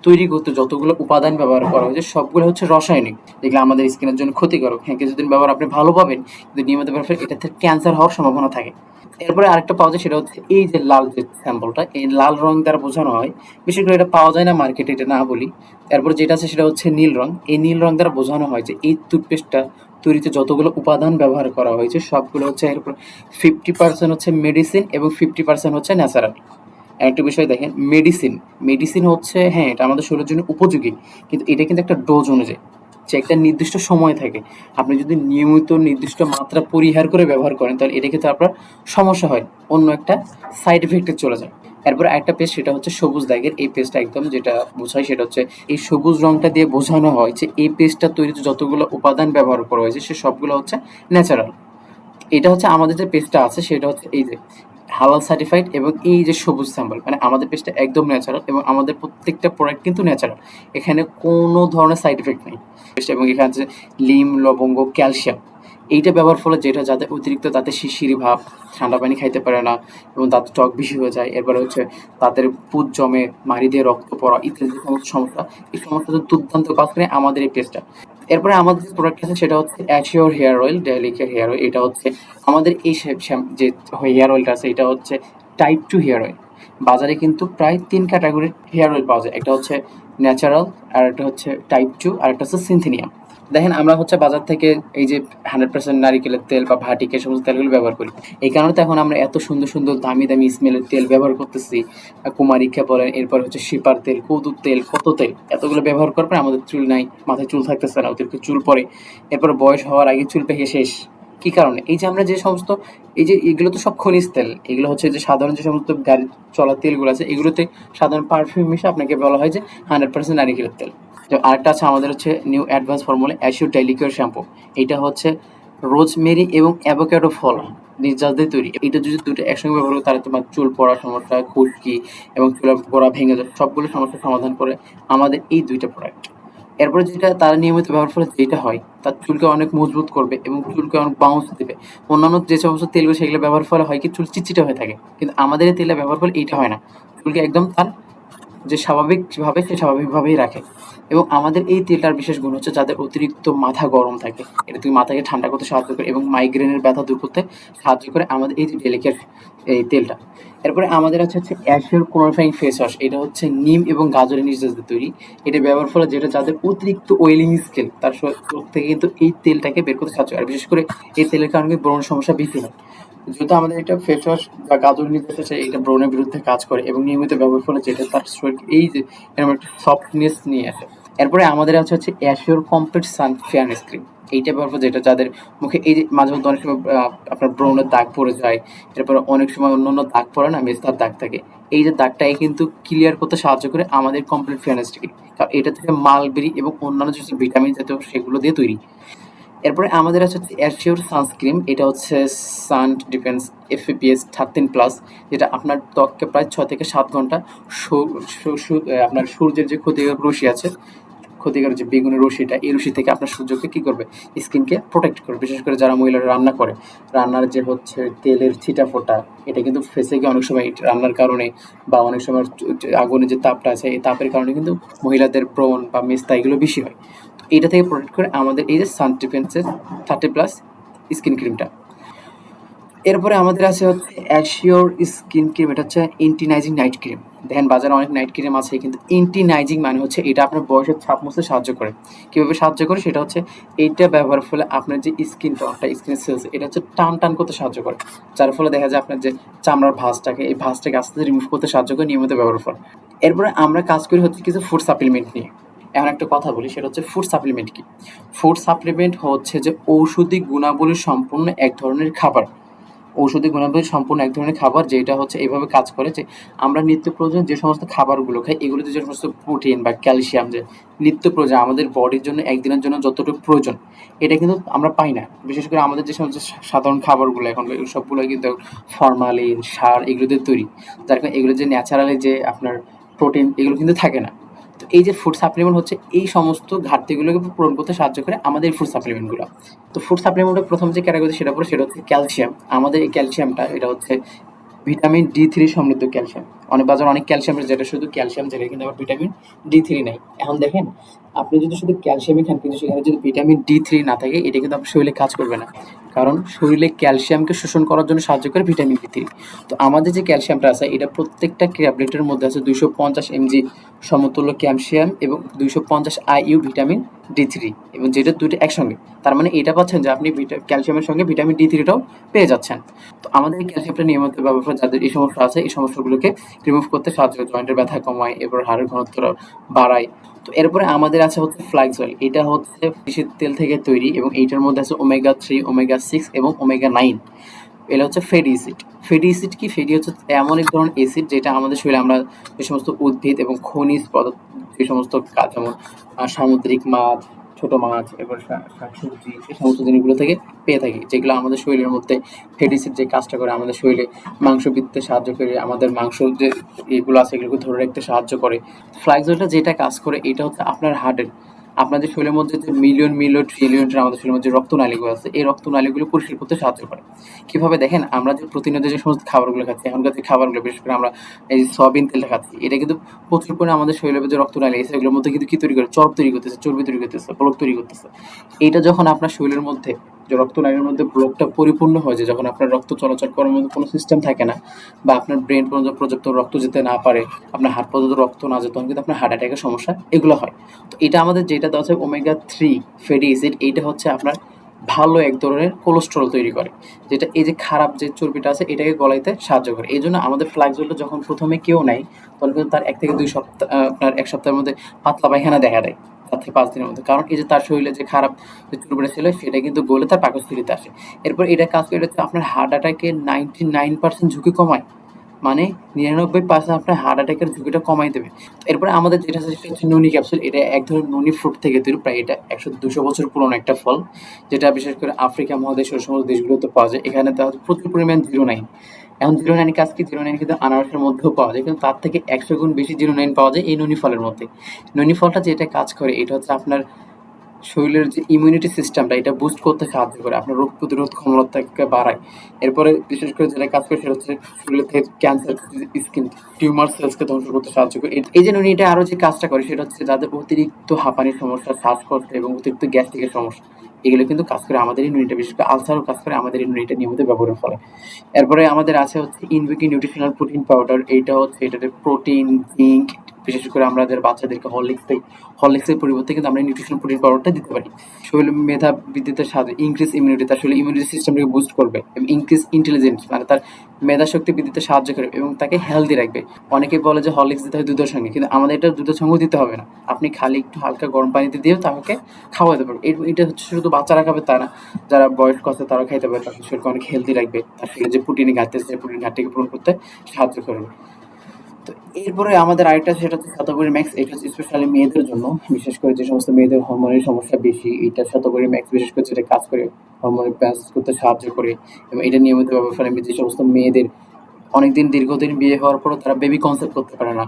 তৈরি করতে যতগুলো উপাদান ব্যবহার করা হয়েছে সবগুলো হচ্ছে রাসায়নিক, যেগুলো আমাদের স্কিনের জন্য ক্ষতিকারক। হ্যাঁ, কিছুদিন ব্যবহার আপনি ভালো পাবেন, কিন্তু নিয়মিত ব্যবহার এটা থেকে ক্যান্সার হওয়ার সম্ভাবনা থাকে। এরপরে আরেকটা পাওয়া যায়, সেটা হচ্ছে এই যে লাল যে স্যাম্পলটা, এই লাল রং দ্বারা বোঝানো হয়, বিশেষ করে এটা পাওয়া যায় না মার্কেটে, এটা না বলি। এরপর যেটা আছে সেটা হচ্ছে নীল রং। এই নীল রং দ্বারা বোঝানো হয় যে এই টুথপেস্টটা তৈরিতে যতগুলো উপাদান ব্যবহার করা হয়েছে সবগুলো হচ্ছে, এরপর 50% হচ্ছে মেডিসিন এবং 50% হচ্ছে ন্যাচারাল। একটা বিষয় দেখেন, মেডিসিন, মেডিসিন হচ্ছে, হ্যাঁ, এটা আমাদের শরীরের জন্য উপযোগী, কিন্তু এটা কিন্তু একটা ডোজ অনুযায়ী, যে একটা নির্দিষ্ট সময় থাকে। আপনি যদি নিয়মিত নির্দিষ্ট মাত্রা পরিহার করে ব্যবহার করেন, তাহলে এটা কিন্তু আপনার সমস্যা হয়, অন্য একটা সাইড এফেক্টে চলে যায়। এরপর একটা পেস্ট, সেটা হচ্ছে সবুজ দাগের। এই পেস্টটা একদম যেটা বোঝায় সেটা হচ্ছে এই সবুজ রংটা দিয়ে বোঝানো হয় যে এই পেস্টটা তৈরিতে যতগুলো উপাদান ব্যবহার করা হয়েছে সে সবগুলো হচ্ছে ন্যাচারাল। এটা হচ্ছে আমাদের যে পেজটা আছে সেটা হচ্ছে এই যে হালাল সার্টিফাইড এবং এই যে সবুজ স্যাম্পল, মানে আমাদের পেজটা একদম ন্যাচারাল এবং আমাদের প্রত্যেকটা প্রোডাক্ট কিন্তু ন্যাচারাল, এখানে কোনো ধরনের সাইড এফেক্ট নেই। এবং এখানে আছে লিম, লবঙ্গ, ক্যালসিয়াম, এইটা ব্যবহার ফলে যেটা যাদের অতিরিক্ত দাঁতে শিরশিরি ভাব, ঠান্ডা পানি খাইতে পারে না এবং দাঁতে টক বেশি হয়ে যায়, এরপরে হচ্ছে তাদের পুজ জমে, মাড়ি দিয়ে রক্ত পড়া ইত্যাদি যে সমস্ত সমস্যা, এই সমস্যাটা দুর্দান্ত কাজ করে আমাদের এই পেস্টটা। এরপরে আমাদের যে প্রোডাক্ট আছে সেটা হচ্ছে Assure hair oil, daily care hair oil. এটা হচ্ছে আমাদের এই যে হেয়ার অয়েলটা আছে এটা হচ্ছে টাইপ 2 হেয়ার অয়েল। বাজারে কিন্তু প্রায় ৩ ক্যাটাগরির হেয়ার অয়েল পাওয়া যায়। একটা হচ্ছে ন্যাচারাল, আর একটা হচ্ছে টাইপ 2, আর একটা হচ্ছে সিনথেনিয়াম। দেখেন আমরা হচ্ছে বাজার থেকে এই যে 100% নারিকেলের তেল বা ভাটিক এই সমস্ত তেলগুলো ব্যবহার করি। এই কারণে তো এখন আমরা এত সুন্দর সুন্দর দামি দামি স্মেলের তেল ব্যবহার করতেছি। কুমারিকা বলেন, এরপর হচ্ছে শিপার তেল, কদুর তেল, কত তেল, এতগুলো ব্যবহার করার পর আমাদের চুল নাই, মাথায় চুল থাকতেছে না, অতিরিক্ত চুল পড়ে। এরপর বয়স হওয়ার আগে চুল পেকে শেষ। কি কারণে? এই যে আমরা যে সমস্ত এই যে এগুলো তো সব খনিজ তেল, এগুলো হচ্ছে যে সাধারণ যে সমস্ত গাড়ি চলা তেলগুলো আছে এগুলোতে সাধারণ পারফিউম মিশে আপনাকে বলা হয় যে 100% নারিকেলের তেল। তো আরেকটা আছে আমাদের হচ্ছে new advance formula assure daily care shampoo. এইটা হচ্ছে রোজমেরি এবং অ্যাভোক্যাডো ফল নির্যাস দিয়ে তৈরি। এইটা যদি দুটো একসঙ্গে ব্যবহার করো তাহলে তোমার চুল পড়ার সমস্যা, খুশকি এবং চুলের গোড়া ভেঙে যাওয়া সবগুলো সমস্যার সমাধান করে আমাদের এই দুইটা প্রোডাক্ট। এরপরে যেটা তারা নিয়মিত ব্যবহার ফলে যেটা হয় তার চুলকে অনেক মজবুত করবে এবং চুলকে অনেক বাউন্স দেবে। অন্যান্য যে সমস্ত তেলগুলো সেগুলো ব্যবহার ফলে হয় কি চুল চিটচিটে হয়ে থাকে, কিন্তু আমাদের এই তেলটা ব্যবহার ফলে এইটা হয় না, চুলকে একদম তার যে স্বাভাবিকভাবে সে স্বাভাবিকভাবেই রাখে। এবং আমাদের এই তেলটার বিশেষ গুণ হচ্ছে যাদের অতিরিক্ত মাথা গরম থাকে, এটা তুমি মাথাকে ঠান্ডা করতে সাহায্য করে এবং মাইগ্রেনের ব্যথা দূর করতে সাহায্য করে আমাদের এই যে ডেলিকেট এই তেলটা। এরপরে আমাদের হচ্ছে অ্যাশিওর ক্লোরিফাইং ফেস ওয়াশ। এটা হচ্ছে নিম এবং গাজরের নির্যাস দিয়ে তৈরি। এটা ব্যবহার ফলে যেটা যাদের অতিরিক্ত ওয়েলিং স্কিন তার থেকে কিন্তু এই তেলটাকে বের করতে সাহায্য করে। আর বিশেষ করে এই তেলের কারণে ব্রণ সমস্যা বৃদ্ধি হয়। যেহেতু আমাদের এটা ফেস ওয়াশ বা গাজর নির্যাস আছে, এটা ব্রণের বিরুদ্ধে কাজ করে এবং নিয়মিত ব্যবহার ফলে যেটা তার শরীর এই যে এরকম একটা সফটনেস নিয়ে আসে। এরপরে আমাদের হচ্ছে অ্যাশিওর কমপ্লিট সান ফেয়ারনেস ক্রিম। এইটা ব্যবহার করে যেটা যাদের মুখে এই যে মাঝে মধ্যে অনেক সময় আপনার ব্রণের দাগ পড়ে যায়, এরপরে অনেক সময় অন্য অন্য দাগ পড়ে না, মেস্তার দাগ থাকে, এই যে দাগটাকে কিন্তু ক্লিয়ার করতে সাহায্য করে আমাদের কমপ্লিট ফেয়ারনেস ক্রিম। কারণ এটা থেকে মালবেরি এবং অন্যান্য যে ভিটামিন জাতীয় সেগুলো দিয়ে তৈরি। এরপরে আমাদের আছে হচ্ছে অ্যাশিওর সানস্ক্রিন। এটা হচ্ছে সান ডিফেন্স এফপিএস 13+, যেটা আপনার ত্বককে প্রায় 6 থেকে 7 ঘন্টা আপনার সূর্যের যে ক্ষতিকারক রশ্মি আছে, ক্ষতিকারক যে বেগুনের রশ্মিটা, এই রশ্মি থেকে আপনার সূর্যকে কী করবে, স্কিনকে প্রোটেক্ট করবে। বিশেষ করে যারা মহিলারা রান্না করে, রান্নার যে হচ্ছে তেলের ছিটা ফোটা, এটা কিন্তু ফেসে গিয়ে অনেক সময় রান্নার কারণে বা অনেক সময় আগুনের যে তাপটা আছে এই তাপের কারণে কিন্তু মহিলাদের ব্রণ বা মেস্তা এগুলো বেশি হয়। তো এটা থেকে প্রোটেক্ট করে আমাদের এই যে সান ডিফেন্সের 30+ স্কিন ক্রিমটা। এরপরে আমাদের আছে হচ্ছে অ্যাশিওর স্কিন ক্রিম। এটা হচ্ছে এন্টি নাইজিং নাইট ক্রিম। দেখেন বাজারে অনেক নাইট ক্রিম আছে, কিন্তু এন্টি নাইজিং মানে হচ্ছে এটা আপনার বয়সের ছাপ মুছতে সাহায্য করে। কীভাবে সাহায্য করে সেটা হচ্ছে এইটা ব্যবহারের ফলে আপনার যে স্কিন টোনটা, স্কিনের সেলস, এটা হচ্ছে টান টান করতে সাহায্য করে, যার ফলে দেখা যায় আপনার যে চামড়ার ভাঁজটাকে এই ভাঁজটাকে আস্তে আস্তে রিমুভ করতে সাহায্য করে নিয়মিত ব্যবহারের ফলে। এরপরে আমরা কাজ করি হচ্ছে কিছু ফুড সাপ্লিমেন্ট নিয়ে। এখন একটা কথা বলি, সেটা হচ্ছে ফুড সাপ্লিমেন্ট কি। ফুড সাপ্লিমেন্ট হচ্ছে যে ঔষধি গুণাবলী সম্পন্ন এক ধরনের খাবার, ঔষধি গুণাবলী সম্পূর্ণ এক ধরনের খাবার, যেটা হচ্ছে এইভাবে কাজ করে যে আমরা নিত্য প্রয়োজন যে সমস্ত খাবারগুলো খাই এগুলোতে যে সমস্ত প্রোটিন বা ক্যালসিয়াম যে নিত্য প্রয়োজন আমাদের বডির জন্য একদিনের জন্য যতটুকু প্রয়োজন, এটা কিন্তু আমরা পাই না। বিশেষ করে আমাদের যে সমস্ত সাধারণ খাবারগুলো এখন সবগুলো কিন্তু ফরমালিন, সার এগুলো দিয়ে তৈরি, যার কারণে এগুলো যে ন্যাচারালি যে আপনার প্রোটিন এগুলো কিন্তু থাকে না। তো এই যে ফুড সাপ্লিমেন্ট হচ্ছে এই সমস্ত ঘাটতিগুলোকে পূরণ করতে সাহায্য করে আমাদের ফুড সাপ্লিমেন্টগুলো। তো ফুড সাপ্লিমেন্টের প্রথম যে ক্যাটাগরি সেটা পড়ে সেটা হচ্ছে ক্যালসিয়াম। আমাদের এই ক্যালসিয়ামটা এটা হচ্ছে ভিটামিন ডি3 সমৃদ্ধ ক্যালসিয়াম। অনেক বাজারে অনেক ক্যালসিয়াম যেটা শুধু ক্যালসিয়াম, যেটা কিন্তু আবার ভিটামিন ডি3 নাই। এখন দেখেন আপনি যদি শুধু ক্যালসিয়ামই খান কিন্তু সেখানে যদি ভিটামিন ডি3 না থাকে, এটা কিন্তু আপনার শরীরে কাজ করবে না, কারণ শরীরে ক্যালসিয়ামকে শোষণ করার জন্য সাহায্য করে ভিটামিন ডি3। তো আমাদের যে ক্যালসিয়ামটা আছে এটা প্রত্যেকটা ট্যাবলেটের মধ্যে আছে 250 mg সমতুল্য ক্যালসিয়াম এবং 250 IU ভিটামিন ডি3, এবং যেটা দুটো একসঙ্গে। তার মানে এটা পাচ্ছেন যে আপনি ক্যালসিয়ামের সঙ্গে ভিটামিন ডি3টাও পেয়ে যাচ্ছেন। তো আমাদের এই ক্যালসিয়ামটা নিয়মিত ব্যবহার করে যাদের এই সমস্যা আছে এই সমস্যাগুলোকে রিমুভ করতে সাহায্য করে, জয়েন্টের ব্যথা কমায়, এরপর হাড়ের ঘনত্ব বাড়ায়। তো এরপরে আমাদের আছে হচ্ছে ফ্লাক্স অয়েল। এটা হচ্ছে ফিশের তেল থেকে তৈরি এবং এইটার মধ্যে আছে ওমেগা 3, ওমেগা 6 এবং ওমেগা 9। এটা হচ্ছে ফ্যাটি অ্যাসিড। ফ্যাটি অ্যাসিড কি? ফ্যাটি হচ্ছে এমন এক ধরনের অ্যাসিড যেটা আমাদের শরীরে আমরা যে সমস্ত উদ্ভিদ এবং খনিজ পদার্থ, যে সমস্ত কাজ যেমন সামুদ্রিক মাছ, ছোট মাছ, এরপর শাকসবজি, এই সমস্ত জিনিসগুলো থেকে পেয়ে থাকি, যেগুলো আমাদের শরীরের মধ্যে ফ্যাটি অ্যাসিড যে কাজটা করে আমাদের শরীরে মাংস বৃদ্ধি সাহায্য করে, আমাদের মাংস যে এগুলো আছে এগুলোকে ধরে রাখতে সাহায্য করে। ফ্লাক্স অয়েলটা যেটা কাজ করে এটা হচ্ছে আপনার হার্টের আপনাদের শরীরের মধ্যে যে মিলিয়ন মিলিয়ন ট্রিলিয়ন আমাদের শরীরের মধ্যে রক্তনালীগুলো আছে, এই রক্তনালীগুলো পরিষ্কার করতে সাহায্য করে। কিভাবে দেখেন, আমরা যে প্রতিনিয়ত যে সমস্ত খাবারগুলো খাচ্ছি, এখনকার যে খাবারগুলো বিশেষ করে আমরা এই যে সয়াবিন তেলটা খাচ্ছি, এটা কিন্তু প্রচুর পরিমাণে আমাদের শরীরের যে রক্তনালী আছে এগুলোর মধ্যে কিন্তু কি তৈরি করে, চর্বি তৈরি করতেছে, চর্বি তৈরি করতেছে, ব্লক তৈরি করতেছে। এইটা যখন আপনার শরীরের মধ্যে যে রক্তনালীর মধ্যে ব্লকটা পরিপূর্ণ হয়ে যায়, যখন আপনার রক্ত চলাচল করার মতো কোনো সিস্টেম থাকে না, বা আপনার ব্রেন পর্যন্ত পর্যাপ্ত রক্ত যেতে না পারে, আপনার হার্ট পর্যন্ত রক্ত না যেত, তখন কিন্তু আপনার হার্ট অ্যাটাকের সমস্যা এগুলো হয়। তো এটা আমাদের যেটা দেওয়া আছে ওমেগা-3 ফ্যাটি অ্যাসিড, এইটা হচ্ছে আপনার ভালো এক ধরনের কোলেস্টেরল তৈরি করে, যেটা এই যে খারাপ যে চর্বিটা আছে এটাকে গলাইতে সাহায্য করে। এই জন্য আমাদের ফ্লাক্সগুলো যখন প্রথমে কেউ নেয়, তখন কিন্তু তার 1 থেকে 2 সপ্তাহ আপনার 1 সপ্তাহের মধ্যে পাতলা পায়খানা দেখা দেয়, 4 থেকে 5 দিনের মধ্যে। কারণ এই যে তার শরীরে যে খারাপ যে চর্বিটা ছিল সেটা কিন্তু গলে তার পাকস্থলীতে আসে। এরপর এটা কাজ করে হচ্ছে আপনার হার্ট অ্যাটাকের 99% ঝুঁকি কমায়। মানে 99% আপনার হার্ট অ্যাটাকের ঝুঁকিটা কমাই দেবে। এরপরে আমাদের যেটা আছে সেটা হচ্ছে ননি ক্যাপসুল। এটা এক ধরনের ননি ফ্রুট থেকে তৈরি। প্রায় এটা 100-200 বছর পুরনো একটা ফল। যেটা বিশেষ করে আফ্রিকা মহাদেশের সমস্ত দেশগুলোতে পাওয়া যায়। এখানে দেওয়া হচ্ছে প্রচুর পরিমাণ জিরোনাইন। এখন জিরোনাইন কাজ কি? জিরোনাইন কিন্তু আনারসের মধ্যেও পাওয়া যায়। কিন্তু তার থেকে 100 গুণ বেশি জিরোনাইন পাওয়া যায় এই ননি ফলের মধ্যে। ননি ফলটা যেটা কাজ করে এটা হচ্ছে আপনার শরীরের যে ইমিউনিটি সিস্টেমটা এটা বুস্ট করতে সাহায্য করে, আপনার রোগ প্রতিরোধ ক্ষমতাকে বাড়ায়। এরপরে বিশেষ করে যেটা কাজ করে সেটা হচ্ছে শরীরের থেকে ক্যান্সার, স্কিন টিউমার সেলসকে ধ্বংস করতে সাহায্য করে। এই যে নুনিটা আরো যে কাজটা করে সেটা হচ্ছে যাদের অতিরিক্ত হাঁপানির সমস্যা, শ্বাসকষ্ট এবং অতিরিক্ত গ্যাস্ট্রিকের সমস্যা, এগুলো কিন্তু কাজ করে আমাদের এই নুনিটা, বিশেষ করে আলসারও কাজ করে আমাদের এই নুনিটা নিয়মিত ব্যবহারের ফলে। এরপরে আমাদের আছে হচ্ছে ইনভিকি নিউট্রিশনাল প্রোটিন পাউডার। এইটা হচ্ছে এটাতে প্রোটিন, জিঙ্ক, বিশেষ করে আমাদের বাচ্চাদেরকে হরলিক্সের পরিবর্তে কিন্তু আমরা নিউট্রিশনাল প্রোটিন পাউডারটা দিতে পারি। শরীরে মেধা বৃদ্ধিতে সাহায্য, ইনক্রিজ ইমিউনিটি, তার শরীরে ইমিউনিটি সিস্টেমটাকে বুস্ট করবে এবং ইনক্রিজ ইন্টেলিজেন্স মানে তার মেধা শক্তি বৃদ্ধিতে সাহায্য করবে এবং তাকে হেলদি রাখবে। অনেকে বলে যে হরলিক্স দিতে হয় দুধের সঙ্গে, কিন্তু আমাদের এটা দুধের সঙ্গেও দিতে হবে না। আপনি খালি একটু হালকা গরম পানিতে দিয়েও তাকে খাওয়াতে পারবেন। এটা হচ্ছে শুধু বাচ্চারা খাবে তা না, যারা বয়স্ক আছে তারাও খাইতে পারে, তার শরীরকে অনেক হেলদি রাখবে, তার শরীরে যে প্রোটিনের ঘাটতি আছে সেই প্রোটিন ঘাটতিকে পূরণ করতে সাহায্য করবে। তো এরপরে আমাদের আরেকটা সেটা হচ্ছে শতকরি ম্যাক্স। এটা হচ্ছে স্পেশালি মেয়েদের জন্য, বিশেষ করে যে সমস্ত মেয়েদের হরমোনের সমস্যা বেশি, এটা শতকরি ম্যাক্স বিশেষ করে যেটা কাজ করে হরমোন ব্যালেন্স করতে সাহায্য করে। এবং এটা নিয়মিত ব্যবহার ফলে যে সমস্ত মেয়েদের অনেকদিন দীর্ঘদিন বিয়ে হওয়ার পরও তারা বেবি কনসেপ্ট করতে পারে না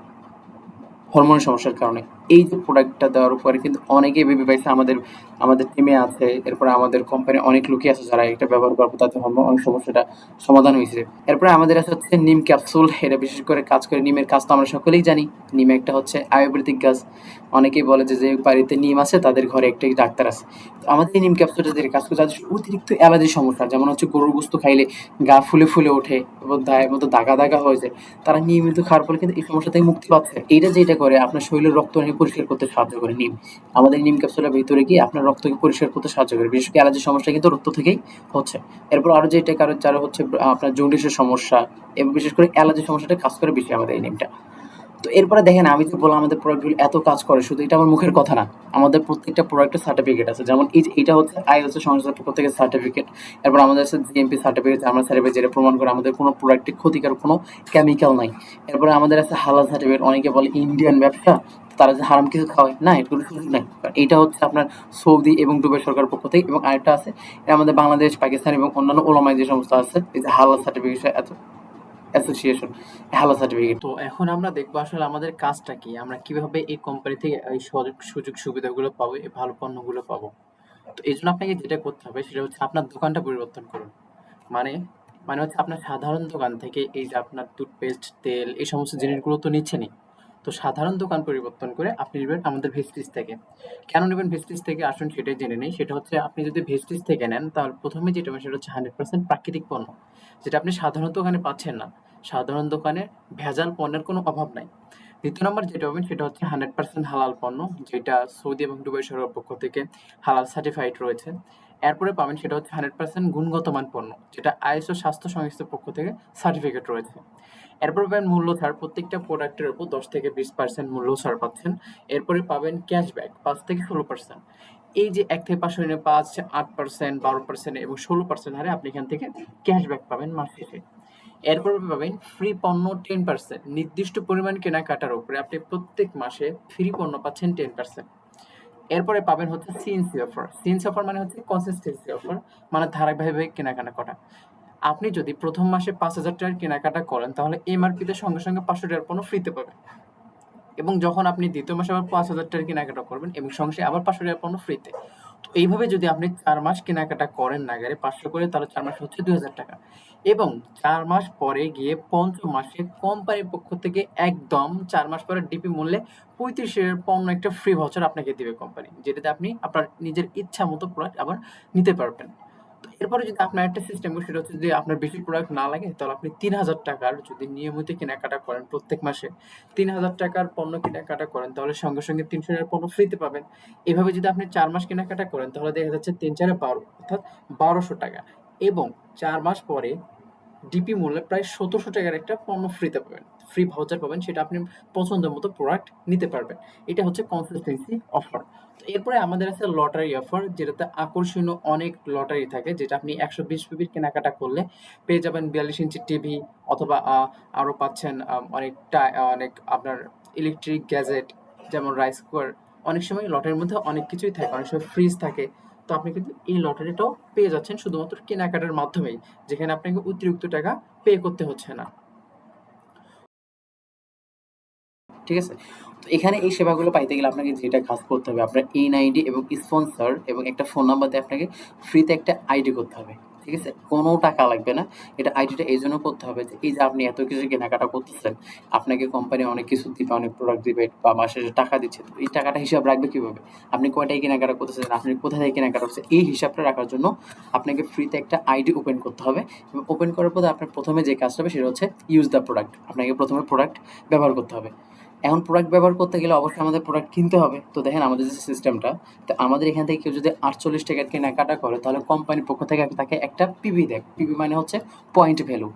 হরমোনের সমস্যার কারণে, এই যে প্রোডাক্টটা দেওয়ার পরে কিন্তু অনেকেই বেবি পাইছে। আমাদের টিমে আছে, এরপরে আমাদের কোম্পানি অনেক লোকই আছে যারা এটা ব্যবহার করার পর তাদের হরমোন সমস্যাটা সমাধান হয়েছে। এরপরে আমাদের আছে হচ্ছে নিম ক্যাপসুল। এটা বিশেষ করে কাজ করে, নিমের কাজ তো আমরা সকলেই জানি। নিম একটা হচ্ছে আয়ুর্বেদিক গাছ। অনেকেই বলে যে যে বাড়িতে নিম আছে তাদের ঘরে একটাই ডাক্তার আছে। তো আমাদের এই নিম ক্যাপসুলটা যে কাজ করে, যাদের অতিরিক্ত অ্যালার্জির সমস্যা, যেমন হচ্ছে গরুর গোস্ত খাইলে গা ফুলে ফুলে ওঠে এবং গায়ের মধ্যে দাগা দাগা হয়ে যায়, তারা নিয়মিত খাওয়ার ফলে কিন্তু এই সমস্যা থেকে মুক্তি পাচ্ছে। এইটা যেটা করে আপনার শরীরের রক্তনালী পরিষ্কার করতে সাহায্য করে নিম। আমাদের নিম ক্যাপসুলের ভিতরে গিয়ে আপনার রক্তকে পরিষ্কার করতে সাহায্য করে। বিশেষ করে অ্যালার্জির সমস্যা কিন্তু রক্ত থেকেই হচ্ছে। এরপর আরো যেটা কারো যারা হচ্ছে আপনার জন্ডিসের সমস্যা এবং বিশেষ করে অ্যালার্জির সমস্যাটা কাজ করে বেশি আমাদের এই নিমটা। তো এরপরে দেখেন, আমি যে বললাম আমাদের প্রোডাক্টগুলো এত কাজ করে, শুধু এটা আমার মুখের কথা না। আমাদের প্রত্যেকটা প্রোডাক্টের সার্টিফিকেট আছে। যেমন এইটা হচ্ছে আইএসও সংস্থার পক্ষ থেকে সার্টিফিকেট। এরপর আমাদের আছে জিএমপি সার্টিফিকেট, আমরা সার্টিফিকেট যেটা প্রমাণ করে আমাদের কোনো প্রোডাক্টে ক্ষতিকর কোনো কেমিক্যাল নাই। এরপরে আমাদের আছে হালাল সার্টিফিকেট। অনেকে বলে ইন্ডিয়ান ব্যবসা, তারা যে হারাম কিছু খাওয়ায় না, এটা কোনো সুযোগ নাই। এইটা হচ্ছে আপনার সৌদি এবং দুবাই সরকারের পক্ষ থেকে। এবং আরেকটা আছে আমাদের বাংলাদেশ, পাকিস্তান এবং অন্যান্য ওলামায় যে সমস্ত আছে, এই যে হালাল সার্টিফিকেট এত অ্যাসোসিয়েশন, হ্যালো সার্টিফিকেট। তো এখন আমরা দেখবো আসলে আমাদের কাজটা কি, আমরা কিভাবে এই কোম্পানি থেকে এই সুযোগ সুবিধাগুলো পাবো, এই ভালো পণ্যগুলো পাবো। তো এই জন্য আপনাকে যেটা করতে হবে সেটা হচ্ছে আপনার দোকানটা পরিবর্তন করুন। মানে মানে হচ্ছে আপনার সাধারণ দোকান থেকে এই যে আপনার টুথপেস্ট, তেল, এই সমস্ত জিনিসগুলো তো নিচ্ছেনই। তো সাধারণ দোকান পরিবর্তন করে আপনি নেবেন আমাদের ভেস্টিজ থেকে। কেন নেবেন ভেস্টিজ থেকে, আসুন সেটাই জেনে নেই। সেটা হচ্ছে আপনি যদি ভেস্টিজ থেকে নেন তাহলে প্রথমে যেটা হবে সেটা হচ্ছে 100% প্রাকৃতিক পণ্য, যেটা আপনি সাধারণ দোকানে পাচ্ছেন না। সাধারণ দোকানে ভেজাল পণ্যের কোনো অভাব নাই। দ্বিতীয় নম্বর যেটা পাবেন সেটা হচ্ছে 100% হালাল পণ্য, যেটা সৌদি এবং দুবাই সরকারের পক্ষ থেকে হালাল সার্টিফাইড রয়েছে। এরপরে পাবেন সেটা হচ্ছে 100% গুণগত মান পণ্য, যেটা আইএসও স্বাস্থ্য সংস্থার পক্ষ থেকে সার্টিফিকেট রয়েছে। এরপর পাবেন মূল্য ছাড়, প্রত্যেকটা প্রোডাক্টের উপর 10 থেকে 20% মূল্য ছাড় পাচ্ছেন। এরপরে পাবেন ক্যাশব্যাক 5 থেকে 16%। এই যে 1 থেকে 500 নিয়ে 5, 8%, 12% এবং 16% হারে আপনি এখান থেকে ক্যাশব্যাক পাবেন মাস শেষে। এরপর পাবেন ফ্রি পণ্য 10%। নির্দিষ্ট পরিমাণ কেনাকাটার উপরে আপনি প্রত্যেক মাসে ফ্রি পণ্য পাচ্ছেন 10%। এরপরে পাবেন হচ্ছে সিএনসি অফার। সিএনসি অফার মানে হচ্ছে কনসিস্টেন্সি অফার, মানে ধারাবাহিকভাবে কেনাকাটা করা। আপনি যদি প্রথম মাসে 5,000 টাকার কেনাকাটা করেন তাহলে এমআরপি তে সঙ্গে সঙ্গে 500 টাকার পণ্য ফ্রিতে পাবেন। এবং যখন আপনি দ্বিতীয় মাসে আবার ৫,০০০ টাকার কেনাকাটা করবেন এবং সঙ্গে আবার ৫০০ টাকার পণ্য ফ্রিতে। তো এইভাবে যদি আপনি ৪ মাস কেনাকাটা করেন নাগারে ৫০০ করে, তাহলে ৪ মাসে হচ্ছে ২,০০০ টাকা। এবং ৪ মাস পরে গিয়ে ৫ম মাসে কোম্পানির পক্ষ থেকে একদম ৪ মাস পরে ডিপি মূল্যে ৩৫ এর পণ্য একটা ফ্রি ভাউচার আপনাকে দিবে কোম্পানি। যেটাতে আপনি আপনার নিজের ইচ্ছা মতো প্রোডাক্ট আবার নিতে পারবেন। তো এরপরে যদি আপনার একটা সিস্টেম হয়, সেটা হচ্ছে যে আপনার বেশি প্রোডাক্ট না লাগে, তাহলে আপনি ৩,০০০ টাকার যদি নিয়মিত কেনাকাটা করেন প্রত্যেক মাসে, ৩,০০০ টাকার পণ্য কেনাকাটা করেন, তাহলে সঙ্গে, সঙ্গে ৩০০ টাকার পণ্য ফ্রিতে পাবেন। এভাবে যদি আপনি ৪ মাস কেনাকাটা করেন, তাহলে দেখা যাচ্ছে ৩ ৪ ১২, অর্থাৎ ১২০০ টাকা। এবং ৪ মাস পরে ডিপি মূল্যে প্রায় ১৭০০ টাকার একটা পণ্য ফ্রিতে পাবেন। ফ্রি ভাউচার পাবেন, সেটা আপনি পছন্দের মতো প্রোডাক্ট নিতে পারবেন। এটা হচ্ছে কনসিস্টেন্সি অফার। তো এরপরে আমাদের আছে লটারি অফার, যেটাতে আকর্ষণীয় অনেক লটারি থাকে, যেটা আপনি ১২০ পিপির কেনাকাটা করলে পেয়ে যাবেন ৪২ ইঞ্চি টিভি, অথবা আরো পাচ্ছেন অনেক আপনার ইলেকট্রিক গ্যাজেট, যেমন রাইস কুকার। অনেক সময় লটারির মধ্যে অনেক কিছুই থাকে, অনেক সময় ফ্রিজ থাকে। তো আপনি কিন্তু এই লটারিটাও পেয়ে যাচ্ছেন শুধুমাত্র কেনাকাটার মাধ্যমেই, যেখানে আপনাকে অতিরিক্ত টাকা পে করতে হচ্ছে না। ঠিক আছে? তো এখানে এই সেবাগুলো পাইতে গেলে আপনাকে যেটা কাজ করতে হবে, আপনার এনআইডি এবং স্পন্সর এবং একটা ফোন নাম্বার দিয়ে আপনাকে ফ্রিতে একটা আইডি করতে হবে। ঠিক আছে? কোনো টাকা লাগবে না। এটা আইডিটা এইজন্য করতে হবে যে এই যে আপনি এত কিছু কেনাকাটা করতেছেন, আপনাকে কোম্পানি অনেক কিছু দিবে, অনেক প্রোডাক্ট দিবে বা মাসে যে টাকা দিচ্ছে। তো এই টাকাটা হিসাব রাখবে কিভাবে? আপনি কয়টায় কেনাকাটা করতেছেন, আপনি কোথা থেকে কেনাকাটা করছেন, এই হিসাবটা রাখার জন্য আপনাকে ফ্রিতে একটা আইডি ওপেন করতে হবে। এবং ওপেন করার পরে আপনার ১ম এ যে কাজটা হবে, সেটা হচ্ছে ইউজ দ্য প্রোডাক্ট। আপনাকে ১ম এ প্রোডাক্ট ব্যবহার করতে হবে। এখন প্রোডাক্ট ব্যবহার করতে গেলে অবশ্যই আমাদের প্রোডাক্ট কিনতে হবে। তো দেখেন আমাদের যে সিস্টেমটা, তো আমাদের এখান থেকে কেউ যদি ৪৮ টাকার কেনাকাটা করে, তাহলে কোম্পানির পক্ষ থেকে তাকে একটা পিবি দেয়। পিবি মানে হচ্ছে পয়েন্ট ভ্যালু।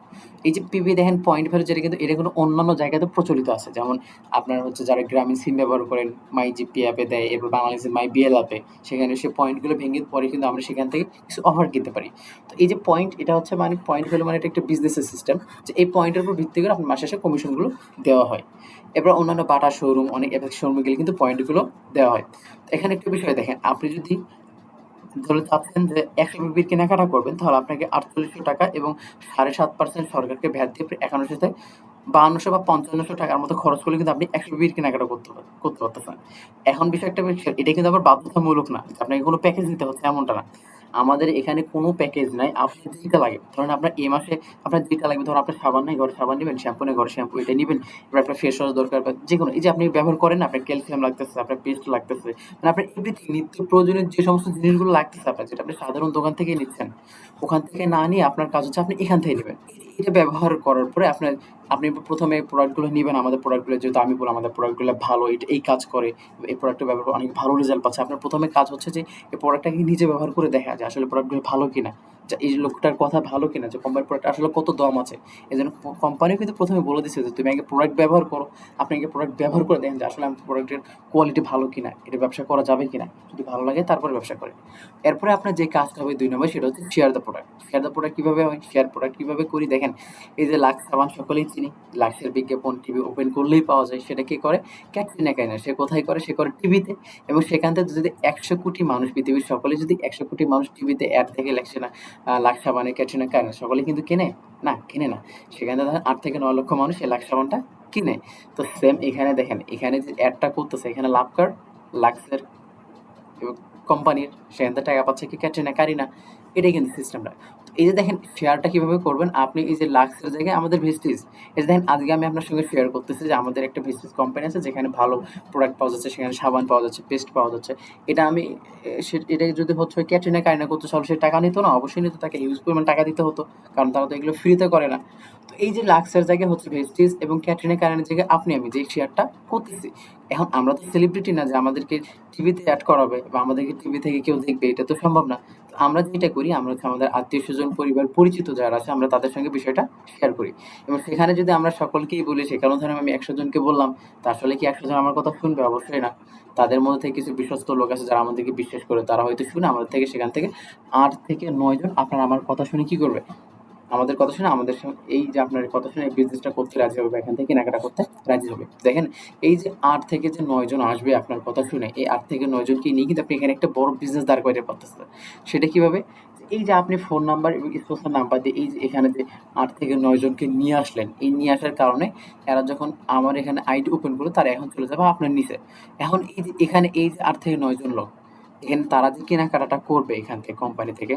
এই যে পিবি দেখেন পয়েন্ট ভ্যালু, যেটা কিন্তু এটা কিন্তু অন্যান্য জায়গাতে প্রচলিত আছে। যেমন আপনার হচ্ছে যারা গ্রামীণ সিম ব্যবহার করেন, মাই জিপি অ্যাপে দেয়, এরপর বাংলাদেশের মাই বিএল অ্যাপে, সেখানে সে পয়েন্টগুলো ভেঙে পরে কিন্তু আমরা সেখান থেকে কিছু অফার কিনতে পারি। তো এই যে পয়েন্ট, এটা হচ্ছে মানে পয়েন্ট ভ্যালু মানে এটা একটা বিজনেসের সিস্টেম, যে এই পয়েন্টের উপর ভিত্তি করে আপনার মাসে শেষে কমিশনগুলো দেওয়া হয়। এবার অন্যান্য বাটা শোরুম, অনেক এফএক্স শোরুমে গেলে কিন্তু পয়েন্টগুলো দেওয়া হয়। তো এখানে একটা বিষয় দেখেন, আপনি যদি ধরে চাচ্ছেন যে ১০০ পিপির কেনাকাটা করবেন, তাহলে আপনাকে ৪৮০০ টাকা এবং ৭.৫% সরকারকে ভ্যাট দিয়ে প্রায় ৫২০০ বা ৫৫০০ টাকার মতো খরচ করলে কিন্তু আপনি ১০০ পিপির কেনাকাটা করতে পারতেছেন। এখন বিষয়টা এটা কিন্তু আবার বাধ্যতামূলক না। আপনাকে কোনো প্যাকেজ নিতে হচ্ছে এমনটা না। আমাদের এখানে কোনো প্যাকেজ নাই। আপনার যেটা লাগে, ধরেন আপনার এই মাসে আপনার যেটা লাগবে, ধরুন আপনার সাবান নাই, ঘরে সাবান নিবেন, শ্যাম্পু নেই, ঘরে শ্যাম্পু, এটা নিবেন। এবার আপনার ফেস ওয়াশ দরকার বা যেকোনো এই যে আপনি ব্যবহার করেন না, আপনার ক্যালসিয়াম লাগতেছে, আপনার পেস্ট লাগতেছে, মানে আপনার এভরিথিং নিত্য প্রয়োজনীয় যে সমস্ত জিনিসগুলো লাগতেছে আপনার, যেটা আপনি সাধারণ দোকান থেকে নিচ্ছেন, ওখান থেকে না নিয়ে আপনার কাজ হচ্ছে আপনি এখান থেকে নিবেন। এটা ব্যবহার করার পরে আপনি ১ম এ প্রোডাক্টগুলো নিবেন। আমাদের প্রোডাক্টগুলো যেহেতু আমি বললাম আমাদের প্রোডাক্টগুলো ভালো, এই কাজ করে। এই প্রোডাক্টটা ব্যবহার করে অনেক ভালো রেজাল্ট পাচ্ছে। আপনার ১ম এ কাজ হচ্ছে যে এই প্রোডাক্টটাকে নিজে ব্যবহার করে দেখা যে আসলে প্রোডাক্টগুলো ভালো কিনা। যে এই লোকটার কথা ভালো কিনা, যে কোম্পানির প্রোডাক্ট আসলে কত দম আছে। এজন্য কোম্পানিও কিন্তু ১ম এ বলে দিচ্ছে যে তুমি আগে প্রোডাক্ট ব্যবহার করো। আপনি আগে প্রোডাক্ট ব্যবহার করে দেখেন যে আসলে আমার প্রোডাক্টের কোয়ালিটি ভালো কিনা, এটা ব্যবসা করা যাবে কিনা। যদি ভালো লাগে তারপরে ব্যবসা করেন। এরপরে আপনার যে কাজটা হবে ২ নম্বর, সেটা হচ্ছে share the product. Share the product কিভাবে হয়? শেয়ার প্রোডাক্ট কিভাবে করি দেখেন, এই যে লাক্স সাবান সকলেই চিনি। লাক্সের বিজ্ঞাপন টিভি ওপেন করলেই পাওয়া যায়। সেটা কে করে? ক্যাটরিনা কাইনার। সে কোথায় করে? সে করে টিভিতে। এবং সেখান থেকে যদি ১০০ কোটি মানুষ, পৃথিবীর সকলে যদি ১০০ কোটি মানুষ টিভিতে অ্যাড দেখে লাক্স না লাক্স সাবানে ক্যাটরিনা কাইনার, সকলে কিন্তু কেনে? না, কেনে না। সেখানে ধরেন ৮ থেকে ৯ লক্ষ মানুষ এই লাক্স সাবানটা কিনে। তো সেম এখানে দেখেন, এখানে যে অ্যাডটা করতেছে, এখানে লাভ কার? লাক্সের এবং কোম্পানির। সেখান থেকে টাকা পাচ্ছে কি? ক্যাটরিনা কারিনা। এটাই কিন্তু সিস্টেমটা। তো এই যে দেখেন শেয়ারটা কিভাবে করবেন, আপনি এই যে লাক্সের জায়গায় আমাদের ভেস্টিজ, এই যে দেখেন আজকে আমি আপনার সঙ্গে শেয়ার করতেছি যে আমাদের একটা ভেস্টিজ কোম্পানি আছে, যেখানে ভালো প্রোডাক্ট পাওয়া যাচ্ছে, সেখানে সাবান পাওয়া যাচ্ছে, পেস্ট পাওয়া যাচ্ছে। এটা আমি এটা যদি হচ্ছে ক্যাটরিনা কারিনা করতো, তাহলে সে টাকা নিত না? অবশ্যই নিত, তাকে হিউজ পরিমাণ টাকা দিতে হতো, কারণ তারা তো এগুলো ফ্রিতে করে না। তো এই যে লাক্সের জায়গায় হচ্ছে ভেস্টিজ এবং ক্যাটরিনা কারিনার জায়গায় আমি যে শেয়ারটা করতেছি। এখন আমরা তো সেলিব্রিটি না যে আমাদেরকে টিভিতে অ্যাড করাবে বা আমাদেরকে টিভি থেকে কেউ দেখবে, এটা তো সম্ভব না। তো আমরা যেটা করি, আমরা হচ্ছে আমাদের আত্মীয়-স্বজন, পরিবার, পরিচিত যারা আছে, আমরা তাদের সঙ্গে বিষয়টা শেয়ার করি। এবং সেখানে যদি আমরা সকলকেই বলি, সেখানেও ধরেন আমি ১০০ জনকে বললাম, তো আসলে কি ১০০ জন আমার কথা শুনবে? অবশ্যই না। তাদের মধ্যে থেকে কিছু বিশ্বস্ত লোক আছে যারা আমাদেরকে বিশ্বাস করে, তারা হয়তো শুনে আমাদের থেকে, সেখান থেকে ৮ থেকে ৯ জন আপনার আমার কথা শুনে কি করবে? আমাদের কথা শুনে আমাদের এই যে আপনার কথা শুনে এই বিজনেসটা করতে রাজি হবে, এখান থেকে কেনাকাটা করতে রাজি হবে। দেখেন এই যে ৮ থেকে যে ৯ জন আসবে আপনার কথা শুনে, এই ৮ থেকে ৯ জনকে নিয়ে কিন্তু আপনি এখানে একটা বড় বিজনেস দাঁড় করাইতে পারতেছেন। সেটা কিভাবে? এই যে আপনি ফোন নাম্বার এবং স্পন্সর নাম্বার দিয়ে এই যে এখানে যে ৮ থেকে ৯ জনকে নিয়ে আসলেন, এই নিয়ে আসার কারণে এরা যখন আমার এখানে আইডি ওপেন করবে তারা এখন চলে যাবে আপনার নিচে। এখন এই যে এখানে এই যে ৮ থেকে ৯ জন লোক, এখানে তারা যে কেনাকাটাটা করবে এখান থেকে কোম্পানি থেকে,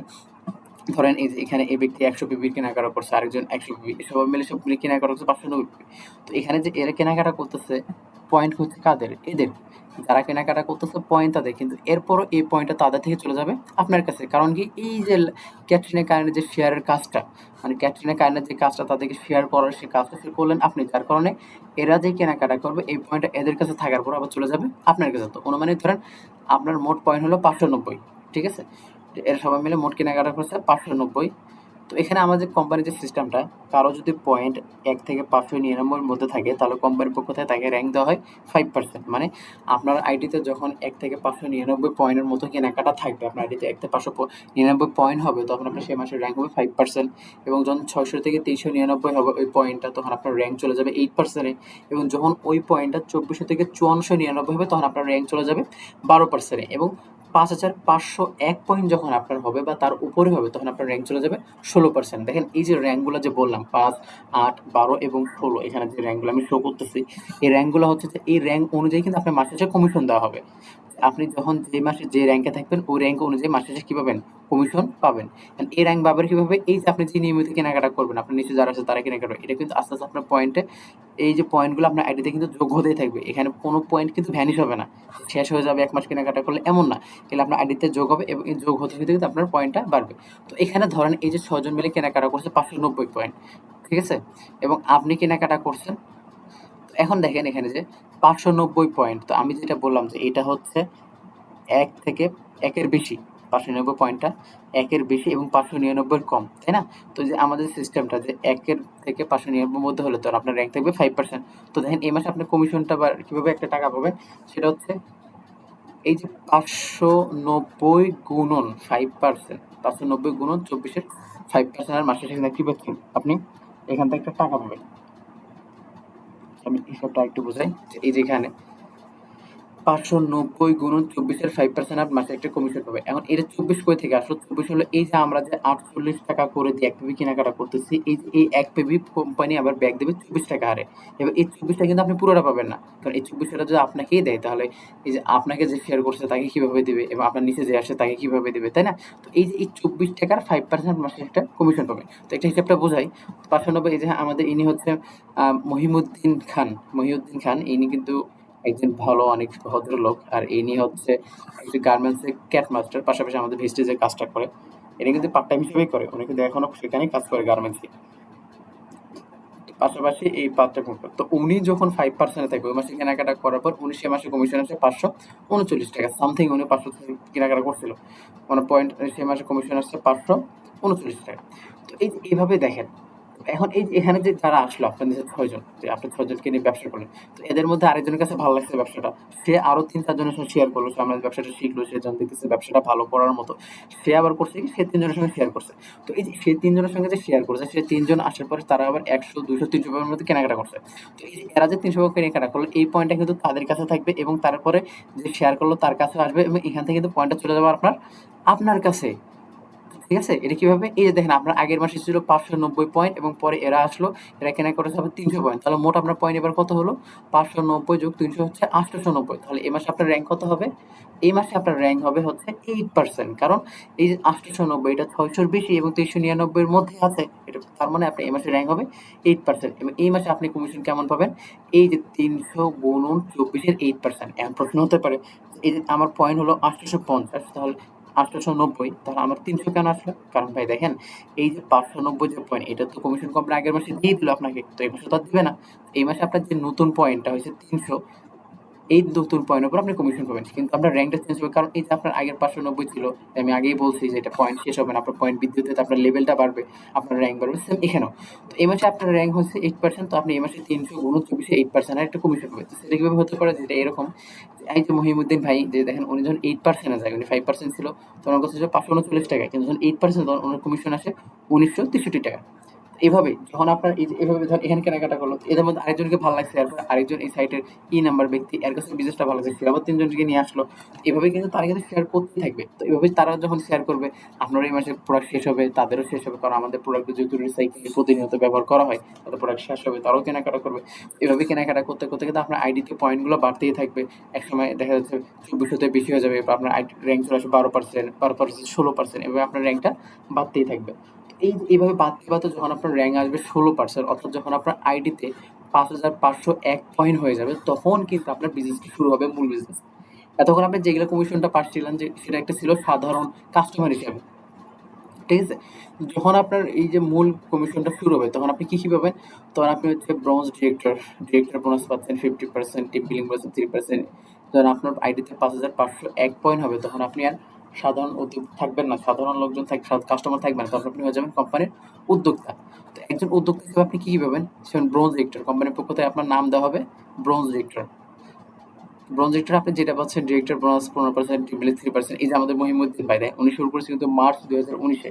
ধরেন এই যে এখানে এই ব্যক্তি ১০০ পিবির কেনাকাটা করছে, আরেকজন ১০০ পিবি, সবাই মিলে সব মিলে কেনাকাটা করছে ৫৯০ পিবি। তো এখানে যে এরা কেনাকাটা করতেছে, পয়েন্ট হচ্ছে কাদের? এদের। যারা কেনাকাটা করতেছে পয়েন্ট তাদের, কিন্তু এরপরও এই পয়েন্টটা তাদের থেকে চলে যাবে আপনার কাছে। কারণ কি? এই যে ক্যাটরিনা কাইনের যে শেয়ারের কাজটা, মানে ক্যাটরিনা কাইনের যে কাজটা তাদেরকে শেয়ার করার, সেই কাজটা করলেন আপনি, যার কারণে এরা যে কেনাকাটা করবে এই পয়েন্টটা এদের কাছে থাকার পর আবার চলে যাবে আপনার কাছে। তো অনুমানিক ধরেন আপনার মোট পয়েন্ট হলো ৫৯০, ঠিক আছে? এরা সবাই মিলে মোট কেনাকাটা করছে ৫৯০। তো এখানে আমাদের কোম্পানির যে সিস্টেমটা, কারো যদি পয়েন্ট ১ থেকে ৫৯৯ এর মধ্যে থাকে তাহলে কোম্পানির পক্ষ থেকে তাকে র্যাঙ্ক দেওয়া হয় 5%। মানে আপনার আইডিতে যখন ১ থেকে ৫৯৯ পয়েন্টের মতো কেনাকাটা থাকবে, আপনার আইডিতে ১ থেকে ৫৯৯ পয়েন্ট হবে, তখন আপনার সেই মাসের র্যাঙ্ক হবে 5%। এবং যখন ৬০০ থেকে ৩৯৯ হবে ওই পয়েন্টটা, তখন আপনার র্যাঙ্ক চলে যাবে 8%-এ। এবং যখন ওই পয়েন্টটা ২৪০০ থেকে ৫৪৯৯ হবে তখন আপনার র্যাঙ্ক চলে যাবে 12%-এ। এবং ৫,৫০১ পয়েন্ট যখন আপনার হবে বা তার উপরে হবে তখন আপনার র্যাঙ্ক চলে যাবে 16%। দেখেন এই যে র্যাঙ্কগুলো যে বললাম ৫, ৮, ১২ এবং ১৬, এখানে যে র্যাঙ্কগুলো আমি শো করতেছি, এই র্যাঙ্কগুলো হচ্ছে যে এই র্যাঙ্ক অনুযায়ী কিন্তু আপনার মাসে শেষে কমিশন দেওয়া হবে। আপনি যখন যে মাসে যে র্যাঙ্কে থাকবেন ওই র্যাঙ্ক অনুযায়ী মাস শেষে কী পাবেন? কমিশন পাবেন। এই র্যাঙ্ক পাবেন কীভাবে? এই যে আপনি যে নিয়মিত কেনাকাটা করবেন, আপনার নিচে যারা আছে তারা কেনাকাটা, এটা কিন্তু আস্তে আস্তে আপনার পয়েন্টে, এই যে পয়েন্টগুলো আপনার আইডিতে কিন্তু যোগ হতেই থাকবে। এখানে কোনো পয়েন্ট কিন্তু ভ্যানিশ হবে না, শেষ হয়ে যাবে ১ মাস কেনাকাটা করলে এমন না। এগুলো আপনার আইডিতে যোগ হবে এবং এই যোগ হতে হতে কিন্তু আপনার পয়েন্টটা বাড়বে। তো এখানে ধরেন এই যে ৬ জন মিলে কেনাকাটা করছে ৫৯০ পয়েন্ট, ঠিক আছে? এবং আপনি কেনাকাটা করছেন, এখন দেখেন এখানে যে ৫৯০ পয়েন্ট, তো আমি যেটা বললাম যে এটা হচ্ছে ১ থেকে ১ এর বেশি, ৫৯০ পয়েন্টটা ১ এর বেশি এবং ৫৯৯ এর কম, তাই না? তো যে আমাদের সিস্টেমটা যে ১ এর থেকে ৫৯৯ মধ্যে হলে তো আপনার র্যাঙ্ক থাকবে 5%। তো দেখেন এই মাসে আপনার কমিশনটা বা কীভাবে একটা টাকা পাবেন, সেটা হচ্ছে এই যে ৫৯০ গুণন 5%, ৫৯০ গুণন ২৪-এর 5% আর মাসে শেষে কী পাচ্ছেন? আপনি এখান থেকে একটা টাকা পাবেন। আমি হিসাবটা একটু বোঝাই। এই যে এখানে ৫৯০ গুণন ২৪-এর 5% আর মাসে একটা কমিশন পাবে। এখন এটা ২৪ কই থেকে আসলো? ২৪ হলো এই যে আমরা যে ৪৮ টাকা করে দিয়ে ১ পেবি কেনাকাটা করতেছি, এই যে এই ১ পেবি কোম্পানি আবার ব্যাক দেবে ২৪ টাকা হারে। এবার এই ২৪ টা কিন্তু আপনি পুরোটা পাবেন না। কারণ এই ২৪ টাকা যদি আপনাকেই দেয় তাহলে এই যে আপনাকে যে শেয়ার করছে তাকে কিভাবে দিবে এবং আপনার নিচে যে আসে তাকে কিভাবে দিবে, তাই না? তো এই যে এই ২৪ টাকার 5% মাসে একটা কমিশন পাবে। তো একটা হিসাবটা বোঝাই। ৫৯০, এই যে আমাদের ইনি হচ্ছে মহিউদ্দিন খান। মহিউদ্দিন খান ইনি কিন্তু একজন ভালো অনেক ভদ্রলোক। আর ইনি হচ্ছে একজন গার্মেন্টসে ক্যাট মাস্টার, পাশাপাশি আমাদের ভেস্টিজের কাজটা করে। এটা কিন্তু পার্ট টাইম হিসেবেই করে, উনি কিন্তু এখনো সেখানেই কাজ করে গার্মেন্টসে, পাশাপাশি এই পাঁচটা করবে। তো উনি যখন 5% থাকবে ওই মাসে কেনাকাটা করার পর উনি সে মাসে কমিশন আসে ৫৩৯ টাকা সামথিং, উনি ৫০০ কেনাকাটা করছিল, মানে পয়েন্ট সে মাসে কমিশন আসছে ৫৩৯ টাকা। তো এই যে এইভাবে দেখেন, এখন এই যে এখানে যে যারা আসলো আপনার নিচে ৬ জন, যে আপনি ৬ জনকে নিয়ে ব্যবসা করলেন, তো এদের মধ্যে আরেকজনের কাছে ভালো লাগছে ব্যবসাটা, সে আরো ৩-৪ জনের সাথে শেয়ার করলো, সে আমাদের ব্যবসাটা শিখলো, সে জানতে দেখতেছে ব্যবসাটা ভালো করার মতো, সে আবার করছে কি সে ৩ জনের সঙ্গে শেয়ার করছে। তো এই যে সে ৩ জনের সঙ্গে যে শেয়ার করছে, সে ৩ জন আসার পরে তারা আবার ১০০, ২০০, ৩০০ এর মধ্যে কেনাকাটা করছে। তো এই যে এরা যে ৩০০ কেনাকাটা করলো এই পয়েন্টটা কিন্তু তাদের কাছে থাকবে এবং তারপরে যে শেয়ার করলো তার কাছে আসবে এবং এখান থেকে কিন্তু পয়েন্টটা চলে যাবে আপনার কাছে। ঠিক আছে? এটা কিভাবে? এই যে দেখেন আপনার আগের মাসে ছিল ৫৯০ পয়েন্ট এবং পরে এরা আসলো, এরা কেনা করেছে আবার ৩০০ পয়েন্ট। তাহলে মোট আপনার পয়েন্ট এবার কত হলো? ৫৯০ যোগ ৩০০ হচ্ছে ৮৯০। তাহলে এই মাসে আপনার র্যাঙ্ক কত হবে? এই মাসে আপনার র্যাঙ্ক হবে হচ্ছে 8%। কারণ এই যে ৮৯০ এটা ৬০০ র বেশি এবং ৩৯৯ এর মধ্যে আছে। এটা তার মানে আপনার এই মাসে র্যাঙ্ক হবে 8%। এবং এই মাসে আপনি কমিশন কেমন পাবেন? এই যে ৩০০ গুণন ২৪ এর 8%। এখন প্রশ্ন হতে পারে, এই যে আমার পয়েন্ট হলো ৮৫০, তাহলে ৮৯০, তাহলে আমার ৩০০ কেন আসলো? কারণ ভাই দেখেন এই যে ৫৯০ যে পয়েন্ট, এটা তো কমিশন কোম্পানি আগের মাসে দিয়ে দিল আপনাকে, তো এই মাসে তো আর দিবে না। এই মাসে আপনার যে নতুন পয়েন্টটা হয়েছে ৩০০, এই নতুন পয়েন্টের উপর আপনি কমিশন পাবেন, কিন্তু আপনার র্যাঙ্কটা চেঞ্জ হবে। কারণ এই যে আপনার আগের ৫৯০ ছিল, আমি আগেই বলছি যে এটা পয়েন্ট শেষ হবে না, আপনার পয়েন্ট বৃদ্ধি হতে আপনার লেভেলটা বাড়বে, আপনার র্যাঙ্ক বাড়বে। সেম এখানেও, তো এই মাসে আপনার র্যাঙ্ক হচ্ছে 8%, তো আপনি এই মাসে ৩০০ গুণ ২৪ 8% আর একটা কমিশন পাবেন। তো সেটা কিভাবে হতে পারে? যেটা এরকম, এই যে মহিউদ্দিন ভাই, যে দেখেন উনি যখন 8% যায়, উনি 5% ছিল, তো ওনার কাছে ছিল ৫৩৯ টাকা, কিন্তু যখন 8% তখন ওনার কমিশন আসে ১৯৬৩ টাকা। এভাবে যখন আপনার এই যে এভাবে যখন এখানে কেনাকাটা করলো, তো এদের মধ্যে আরেকজনকে ভালো লাগছে, এরপর আরেকজন এই সাইটের নাম্বার ব্যক্তি এর কাছে বিজনেসটা ভালো লাগছে, সে আবার তিনজনকে নিয়ে আসলো। এভাবে কিন্তু তারা কিন্তু শেয়ার করতেই থাকবে। তো এভাবে তারা যখন শেয়ার করবে, আপনার এই মাসে প্রোডাক্ট শেষ হবে, তাদেরও শেষ হবে, কারণ আমাদের প্রোডাক্ট যেহেতু রিসাইকেল প্রতিনিয়ত ব্যবহার করা হয়, তাদের প্রোডাক্ট শেষ হবে, তারাও কেনাকাটা করবে। এভাবে কেনাকাটা করতে করতে কিন্তু আপনার আইডিতে পয়েন্টগুলো বাড়তেই থাকবে। একসময় দেখা যাচ্ছে 2400-তে বেশি হয়ে যাবে, বা আপনার আইডি র্যাঙ্ক চলে আসবে 12%, 12%, 16%, এভাবে আপনার র্যাঙ্কটা বাড়তেই থাকবে। এইভাবে বাড়তে বাড়তে যখন আপনার র্যাঙ্ক আসবে 16%, অর্থাৎ যখন আপনার আইডিতে 5501 পয়েন্ট হয়ে যাবে, তখন কিন্তু আপনার বিজনেসটি শুরু হবে, মূল বিজনেস। এতক্ষণ আপনি যেগুলো কমিশনটা পাচ্ছিলেন, যে সেটা একটা ছিল সাধারণ কাস্টমার হিসেবে, ঠিক আছে? যখন আপনার এই যে মূল কমিশনটা শুরু হবে, তখন আপনি কি পাবেন? তখন আপনি হচ্ছে ব্রোঞ্জ ডিরেক্টর বোনাস পাচ্ছেন 50%, টিম বিলিং বোনাস 3%। যখন আপনার আইডিতে 5501 পয়েন্ট হবে, তখন আপনি আর সাধারণ উদ্যোগ থাকবেন না, সাধারণ লোকজন কাস্টমার থাকবেন না, তখন আপনি হয়ে যাবেন কোম্পানির উদ্যোক্তা। তো একজন উদ্যোক্তা হিসেবে আপনি কি পাবেন? সেখানে ব্রোঞ্জ ডিরেক্টর, কোম্পানির পক্ষ থেকে আপনার নাম দেওয়া হবে ব্রোঞ্জ ডিরেক্টর। ব্রোঞ্জ ডিরেক্টর আপনি যেটা পাচ্ছেন, ডিরেক্টর বোনাস 15%, টিম বিলিং 3%। এই যে আমাদের মহিমুদ্দিন ভাই দেয়, উনি শুরু করেছে কিন্তু মার্চ 2019-এ।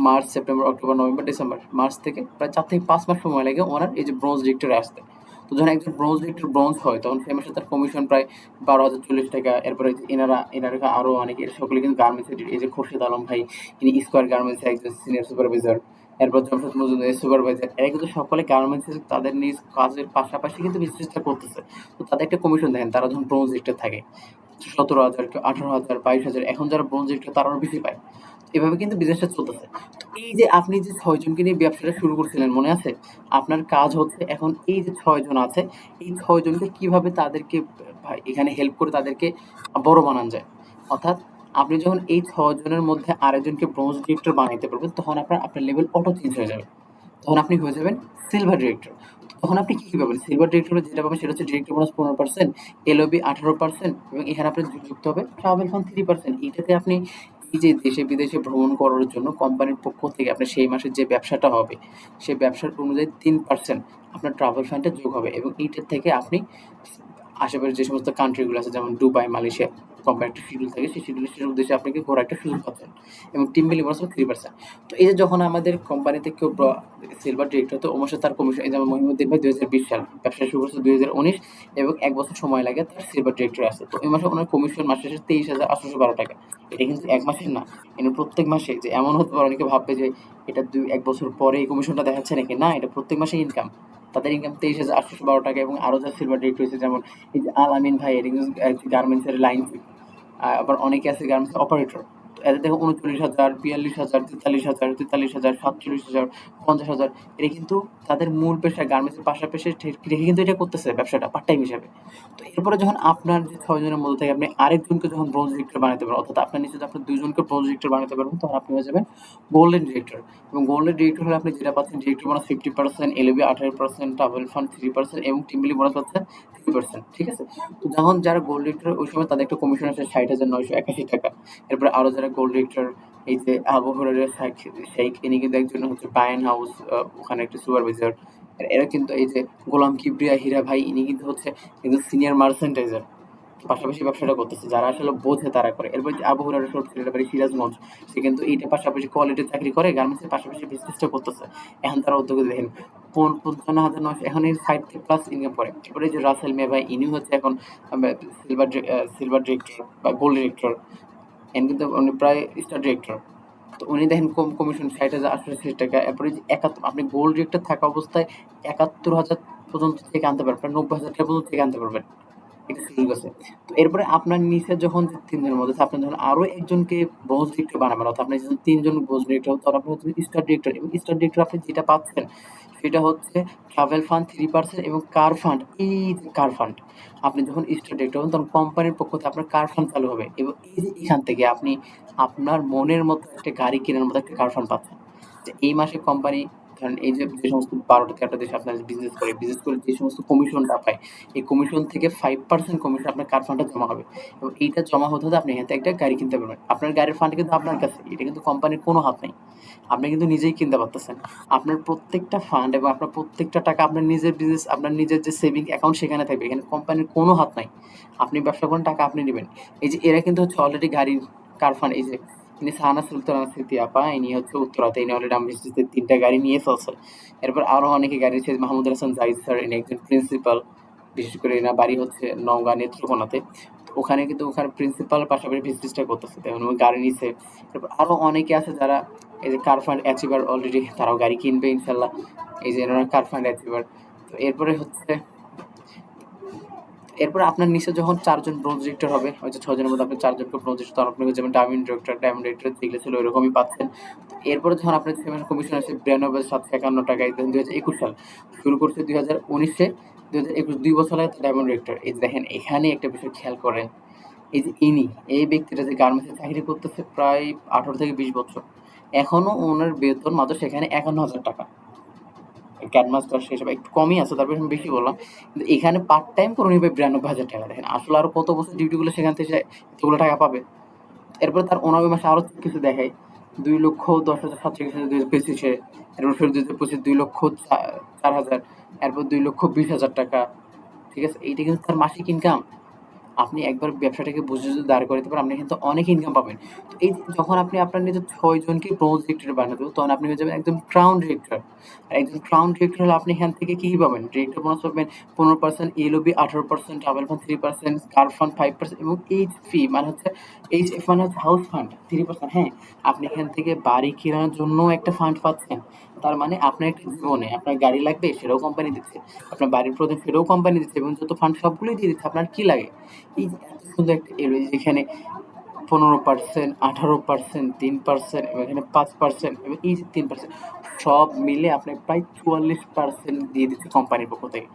March, September, October, November, December, March থেকে প্রায় 4 থেকে 5 মাস সময় লাগে ওনার এই যে ব্রোঞ্জ ডিরেক্টরে আসতে। তো যখন একজন ব্রোঞ্জ ডিরেক্টর ব্রোঞ্জ হয়, তখন সেই মাসে তার কমিশন প্রায় 12,040 টাকা। এরপরে যে এনারা আরো অনেকে, সকলে কিন্তু গার্মেন্টস, এই যে খোরশেদ আলম ভাই, ইনি স্কয়ার গার্মেন্টস একজন সিনিয়র সুপারভাইজার। এরপর জামশেদ মজুমদার সুপারভাইজার, এরা কিন্তু সকলে গার্মেন্টসের তাদের নিজ কাজের পাশাপাশি কিন্তু বিজনেসটা করতেছে। তো তাদের একটা কমিশন দেখেন, তারা যখন ব্রোঞ্জ ডিরেক্টর থাকে 17,000, কেউ 18,000, 22,000, এখন যারা ব্রোঞ্জ ডিরেক্টর তারা আরো বেশি পায়। এভাবে কিন্তু বিজনেসটা চলতেছে। তো এই যে আপনি যে 6 জনকে নিয়ে ব্যবসাটা শুরু করছিলেন, মনে আছে? আপনার কাজ হচ্ছে এখন এই যে 6 জন আছে, এই 6 জনকে কিভাবে তাদেরকে ভাই এখানে হেল্প করে তাদেরকে বড় বানানো যায়। অর্থাৎ আপনি যখন এই 6 জনের মধ্যে আরেকজনকে ব্রোঞ্জ ডিরেক্টর বানাইতে পারবেন, তখন আপনার লেভেল অটো চেঞ্জ হয়ে যাবে। তখন আপনি হয়ে যাবেন সিলভার ডিরেক্টর। তখন আপনি কি পাবেন? সিলভার ডিরেক্টরে যেটা পাবেন সেটা হচ্ছে ডিরেক্টর বোনাস 15%, এলওবি 18%, এবং এখানে আপনার যুক্ত হবে ট্রাভেল ফান্ড 3%। এটাতে আপনি এই যে দেশে বিদেশে ভ্রমণ করার জন্য কোম্পানির পক্ষ থেকে আপনার সেই মাসের যে ব্যবসাটা হবে, সেই ব্যবসার অনুযায়ী 3% আপনার ট্রাভেল ফান্ডে যোগ হবে, এবং এইটার থেকে আপনি আশেপাশে যে সমস্ত কান্ট্রিগুলো আছে, যেমন দুবাই, মালয়েশিয়া, কোম্পানির একটা শিডিউল থাকে, সেই শিডিউলের উদ্দেশ্যে আপনাকে ঘোরার একটা সুযোগ পাচ্ছেন, এবং টিম বিলিং বোনাস 3%। তো এই যে যখন আমাদের কোম্পানিতে কেউ সিলভার ডিরেক্টর, তো অবশ্য তার কমিশন, এই যেমন মহিমুদ্দিন ভাই 2020 সাল ব্যবসা শুরু করছে 2019, এবং 1 বছর সময় লাগে তার সিলভার ডিরেক্টর আসতে। তো এই মাসে ওনার কমিশন মাস শেষে 23,812 টাকা। এটা কিন্তু এক মাসের না, এটা প্রত্যেক মাসে। যে এমন হতে পারে অনেকে ভাববে যে এটা 1 বছর পরে এই কমিশনটা দেখাচ্ছে নাকি, না, এটা প্রত্যেক মাসে ইনকাম। তাদের ইনকাম 23,812 টাকা। এবং আরো যারা সিলভার ডিরেক্টর হয়েছে, যেমন এই যে আল আমিন ভাই, এটা কিন্তু গার্মেন্টস এর লাইন। আবার অনেকে আছে গার্মেন্টস অপারেটর। তো এদের দেখো 39,000, 42,000, 43,000, 43,000, 47,000, 50,000। এটা কিন্তু তাদের মূল পেশা গার্মেন্টসের পাশাপাশি রেখে কিন্তু এটা করতেছে ব্যবসাটা পার্ট টাইম হিসাবে। তো এরপরে যখন আপনার যে 6 জনের মধ্যে থেকে আপনি আরেকজনকে যখন ব্রোঞ্জ ডিরেক্টর বানাতে পারবেন, অর্থাৎ আপনার নিচে আপনার 2 জনকে ব্রোঞ্জ ডিরেক্টর বানাতে পারবেন, তখন আপনি হয়ে যাবেন গোল্ডেন ডিরেক্টর। এবং গোল্ডেন ডিরেক্টর হলে আপনি যেটা পাচ্ছেন, ডিরেক্টর বোনাস 50%, এলওবি 18%, ট্রাভেল ফান্ড 3%, এবং টিম বিলিং বোনাস পাচ্ছেন 3%। ঠিক আছে? তো যখন যারা গোল্ড ডিরেক্টর, ওই সময় তাদের একটা কমিশন আছে 60,981 টাকা। এরপরে আরো যারা গোল্ড ডিরেক্টর, এই যে আবু হুরায়রা শেখ, ইনি কিন্তু একজন হচ্ছে বায়ন হাউস, ওখানে একটা সুপারভাইজার। এরা কিন্তু এই যে গোলাম কিবরিয়া হীরা ভাই, ইনি কিন্তু হচ্ছে একজন সিনিয়র মার্চেন্টাইজার, পাশাপাশি ব্যবসাটা করতেছে। যারা আসলে বোঝে তারা করে। এরপর যে আবু হুরায়রা শর্ট ছেলেটা বাড়ি সিরাজগঞ্জ, সে কিন্তু এইটার পাশাপাশি কোয়ালিটির চাকরি করে, গার্মেন্টসের পাশাপাশি বিজনেসটা করতেছে। এখন তারা উদ্যোগে দেখেন 55,900 এখন এই 60 প্লাস ইনকাম করে। এরপরে যে রাসেল মে ভাই, ইনি হচ্ছে এখন সিলভার ডিরেক্টর বা গোল্ড ডিরেক্টর, এন্ড কিন্তু উনি প্রায় স্টার ডিরেক্টর। তো উনি দেখেন কম কমিশন 60,880 টাকা। এরপরে যে 71, আপনি গোল্ড ডিরেক্টর থাকা অবস্থায় 71,000 পর্যন্ত থেকে আনতে পারবেন, প্রায় 90,000 টাকা পর্যন্ত থেকে আনতে পারবেন। এটা সুযোগ আছে। তো এরপরে আপনার নিচে যখন 3 জনের মধ্যে আছে, আপনি যখন আরো একজনকে ব্রোঞ্জ ডিরেক্টর বানাবেন, অর্থাৎ আপনি যখন 3 জন ব্রোঞ্জ ডিরেক্টর, তখন আপনি হচ্ছেন স্টার ডিরেক্টর। এবং স্টার ডিরেক্টর আপনি যেটা পাচ্ছেন সেটা হচ্ছে ট্রাভেল ফান্ড 3%, এবং কার ফান্ড। এই যে কার ফান্ড, আপনি যখন স্টার ডিরেক্টর হবেন, তখন কোম্পানির পক্ষ থেকে আপনার কার ফান্ড চালু হবে, এবং এই যে এখান থেকে আপনি আপনার মনের মতো একটা গাড়ি কেনার মতো একটা কার ফান্ড পাচ্ছেন। যে এই মাসে কোম্পানি, ধরেন এই যে সমস্ত 12টা দেশে আপনার বিজনেস করে যে সমস্ত কমিশনটা পায়, এই কমিশন থেকে 5% কমিশন আপনার কার ফান্ডে জমা হবে, এবং এইটা জমা হতে হতে আপনি এখান থেকে একটা গাড়ি কিনতে পারবেন। আপনার গাড়ির ফান্ড কিন্তু আপনার কাছে, এটা কিন্তু কোম্পানির কোনো হাত নাই। আপনি কিন্তু নিজেই কিনতে পারতেছেন। আপনার প্রত্যেকটা ফান্ড এবং আপনার প্রত্যেকটা টাকা আপনার নিজের বিজনেস, আপনার নিজের যে সেভিং অ্যাকাউন্ট সেখানে থাকবে। এখানে কোম্পানির কোনো হাত নাই। আপনি ব্যবসা করেন, টাকা আপনি নেবেন। এই যে এরা কিন্তু হচ্ছে অলরেডি গাড়ির কার ফান্ড, এই যে ইনি সাহানা সুলতানা স্মৃতি আপা, ইনি হচ্ছে উত্তরাতে, ইনি অলরেডি আমার বিসিসিতে ৩টা গাড়ি নিয়ে ফেলছে। এরপর আরো অনেকে গাড়ি নিয়েছে, মাহমুদুল হাসান জাহিদ স্যার, ইনি একজন প্রিন্সিপাল, বিশেষ করে এনার বাড়ি হচ্ছে নওগাঁ নেত্রকোনাতে। তো ওখানে কিন্তু ওখানে প্রিন্সিপাল পাশাপাশি বিজনেসটা করতেছে, তেমন ওই গাড়ি নিছে। এরপর আরো অনেকে আছে যারা এই যে কার ফান্ড অ্যাচিভার, অলরেডি তারাও গাড়ি কিনবে ইনশাল্লাহ, এই যে এনারা কার ফান্ড অ্যাচিভার। তো এরপরে হচ্ছে এরপর আপনার নিচে যখন ৪ জন ব্রোঞ্জ ডিরেক্টর হবে, হয়তো ৬ জনের মধ্যে আপনি ৪ জনকে ব্রোঞ্জ ডিরেক্টর, তখন আপনি যেমন ডায়মন্ড ডিরেক্টর যেগুলো ছিল ওইরকমই পাচ্ছেন। এরপরে যখন আপনার সেমিস্টার কমিশন আসে ৯২,৭৫১ টাকায়, দেখেন ২০২১ সাল শুরু করছে, ২০১৯-এ ২০২১ ২ বছর আগে ডায়মন্ড ডিরেক্টর। এই যে দেখেন এখানে একটা বিষয় খেয়াল করেন, এই যে এই ব্যক্তিটা যে গার্মেন্টসে চাকরি করতেছে প্রায় ১৮ থেকে ২০ বছর, এখনো ওনার বেতন মাত্র সেখানে ৫১,০০০ টাকা। ক্যাডমাস্টার সেসব একটু কমই আছে, তারপরে আমি বেশি বললাম। কিন্তু এখানে পার্ট টাইম করে নিবে ৯২,০০০ টাকা। দেখেন আসলে আরো কত বছর ডিউটিগুলো সেখান থেকে সে এতগুলো টাকা পাবে। এরপরে তার ওই মাসে আরো কিছু দেখায়, ২,১০,৭৩ ২০২৫-এ, এরপর ফের ২০২৫ ২,০৪,০০০, এরপর ২,২০,০০০ টাকা। ঠিক আছে, এইটা কিন্তু তার মাসিক ইনকাম। আপনি একবার ব্যবসাটাকে বুঝে যদি দাঁড় করাতে পারেন, আপনি কিন্তু অনেক ইনকাম পাবেন। তো এই যে যখন আপনি আপনার নিজের ৬ জনকে ব্রোঞ্জ ডিরেক্টর বানাবেন, তখন আপনি হয়ে যাবেন একদম ক্রাউন ডিরেক্টর। আর একজন ক্রাউন ডিরেক্টর হলে আপনি এখান থেকে কি পাবেন? ডিরেক্টর বোনাস পাবেন ১৫%, এলওবি 18%, ট্রাভেল ফান্ড 3%, কার ফান্ড 5% এবং এইচপি মানে হচ্ছে এইচএফ মানে হচ্ছে হাউস ফান্ড 3%। হ্যাঁ, আপনি এখান থেকে বাড়ি কেনার জন্য একটা ফান্ড পাচ্ছেন। তার মানে আপনার একটা জীবনে আপনার গাড়ি লাগবে, সেটাও কোম্পানি দিচ্ছে। আপনার বাড়ির প্রয়োজন, সেটাও কোম্পানি দিচ্ছে, এবং যত ফান্ড সবগুলোই দিয়ে দিচ্ছে। আপনার কি লাগে? এই যে এত সুন্দর একটা এলো, যেখানে ১৫%, ১৮%, ৩% এবং এখানে ৫% এবং এই যে ৩%, সব মিলে আপনার প্রায় ৪৪% দিয়ে দিচ্ছে কোম্পানির পক্ষ থেকে।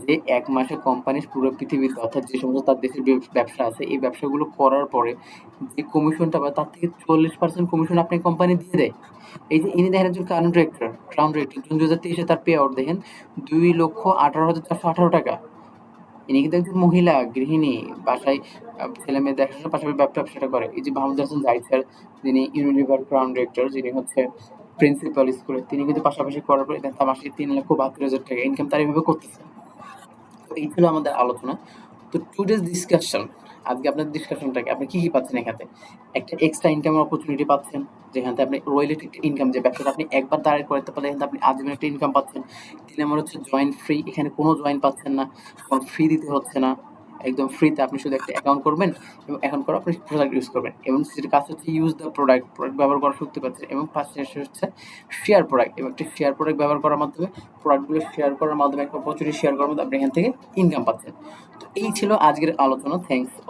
যে ১ মাসে কোম্পানির পুরো পৃথিবীতে, অর্থাৎ যে সমস্ত তার দেশের ব্যবসা আছে, এই ব্যবসাগুলো করার পরে যে কমিশনটা পায়, তার থেকে ৪০% কমিশন আপনাকে কোম্পানি দিয়ে দেয়। এই যে ইনি দেখেন একজন ক্রাউন ডিরেক্টর, জুন ২০২৩-এ তার পে আউট দেখেন ২,১৮,৪১৮ টাকা। ইনি কিন্তু একজন মহিলা গৃহিণী, বাসায় ছেলে-মেয়ে দেখাশোনার পাশাপাশি ব্যবসাটা করে। এই যে মাহমুদুল হাসান জাহিদ স্যার, যিনি ইউনিলিভার ক্রাউন ডিরেক্টর, যিনি হচ্ছে প্রিন্সিপাল স্কুলের, তিনি কিন্তু পাশাপাশি করার পরে তার মাসে ৩,৭২,০০০ টাকা ইনকাম তার এভাবে করতেছে। তো এই ছিল আমাদের আলোচনা। তো টুডেজ ডিসকাশন, আজকে আপনার ডিসকাশনটাকে আপনি কি পাচ্ছেন? এখানে একটা এক্সট্রা ইনকামের অপরচুনিটি পাচ্ছেন, যেখান থেকে আপনি রয়্যালিটি একটা ইনকাম, যে ব্যবসাটা আপনি একবার দাঁড়ায় করতে পারলে এখান থেকে আপনি আজীবন একটা ইনকাম পাচ্ছেন। ৩ নম্বর হচ্ছে জয়েন ফ্রি, এখানে কোনো জয়েন পাচ্ছেন না, কোনো ফি দিতে হচ্ছে না, একদম ফ্রিতে আপনি শুধু একটা অ্যাকাউন্ট করবেন এবং অ্যাকাউন্ট করে আপনি প্রোডাক্ট ইউজ করবেন, এবং যেটা কাজ হচ্ছে ইউজ দ্য প্রোডাক্ট, প্রোডাক্ট ব্যবহার করা শিখতে পারছেন। এবং ফার্স্ট হচ্ছে শেয়ার প্রোডাক্ট, এবং একটি শেয়ার প্রোডাক্ট ব্যবহার করার মাধ্যমে, প্রোডাক্টগুলো শেয়ার করার মাধ্যমে, একটা অপরচুনিটি শেয়ার করার মাধ্যমে আপনি এখান থেকে ইনকাম পাচ্ছেন। তো এই ছিল আজকের আলোচনা। থ্যাংকস।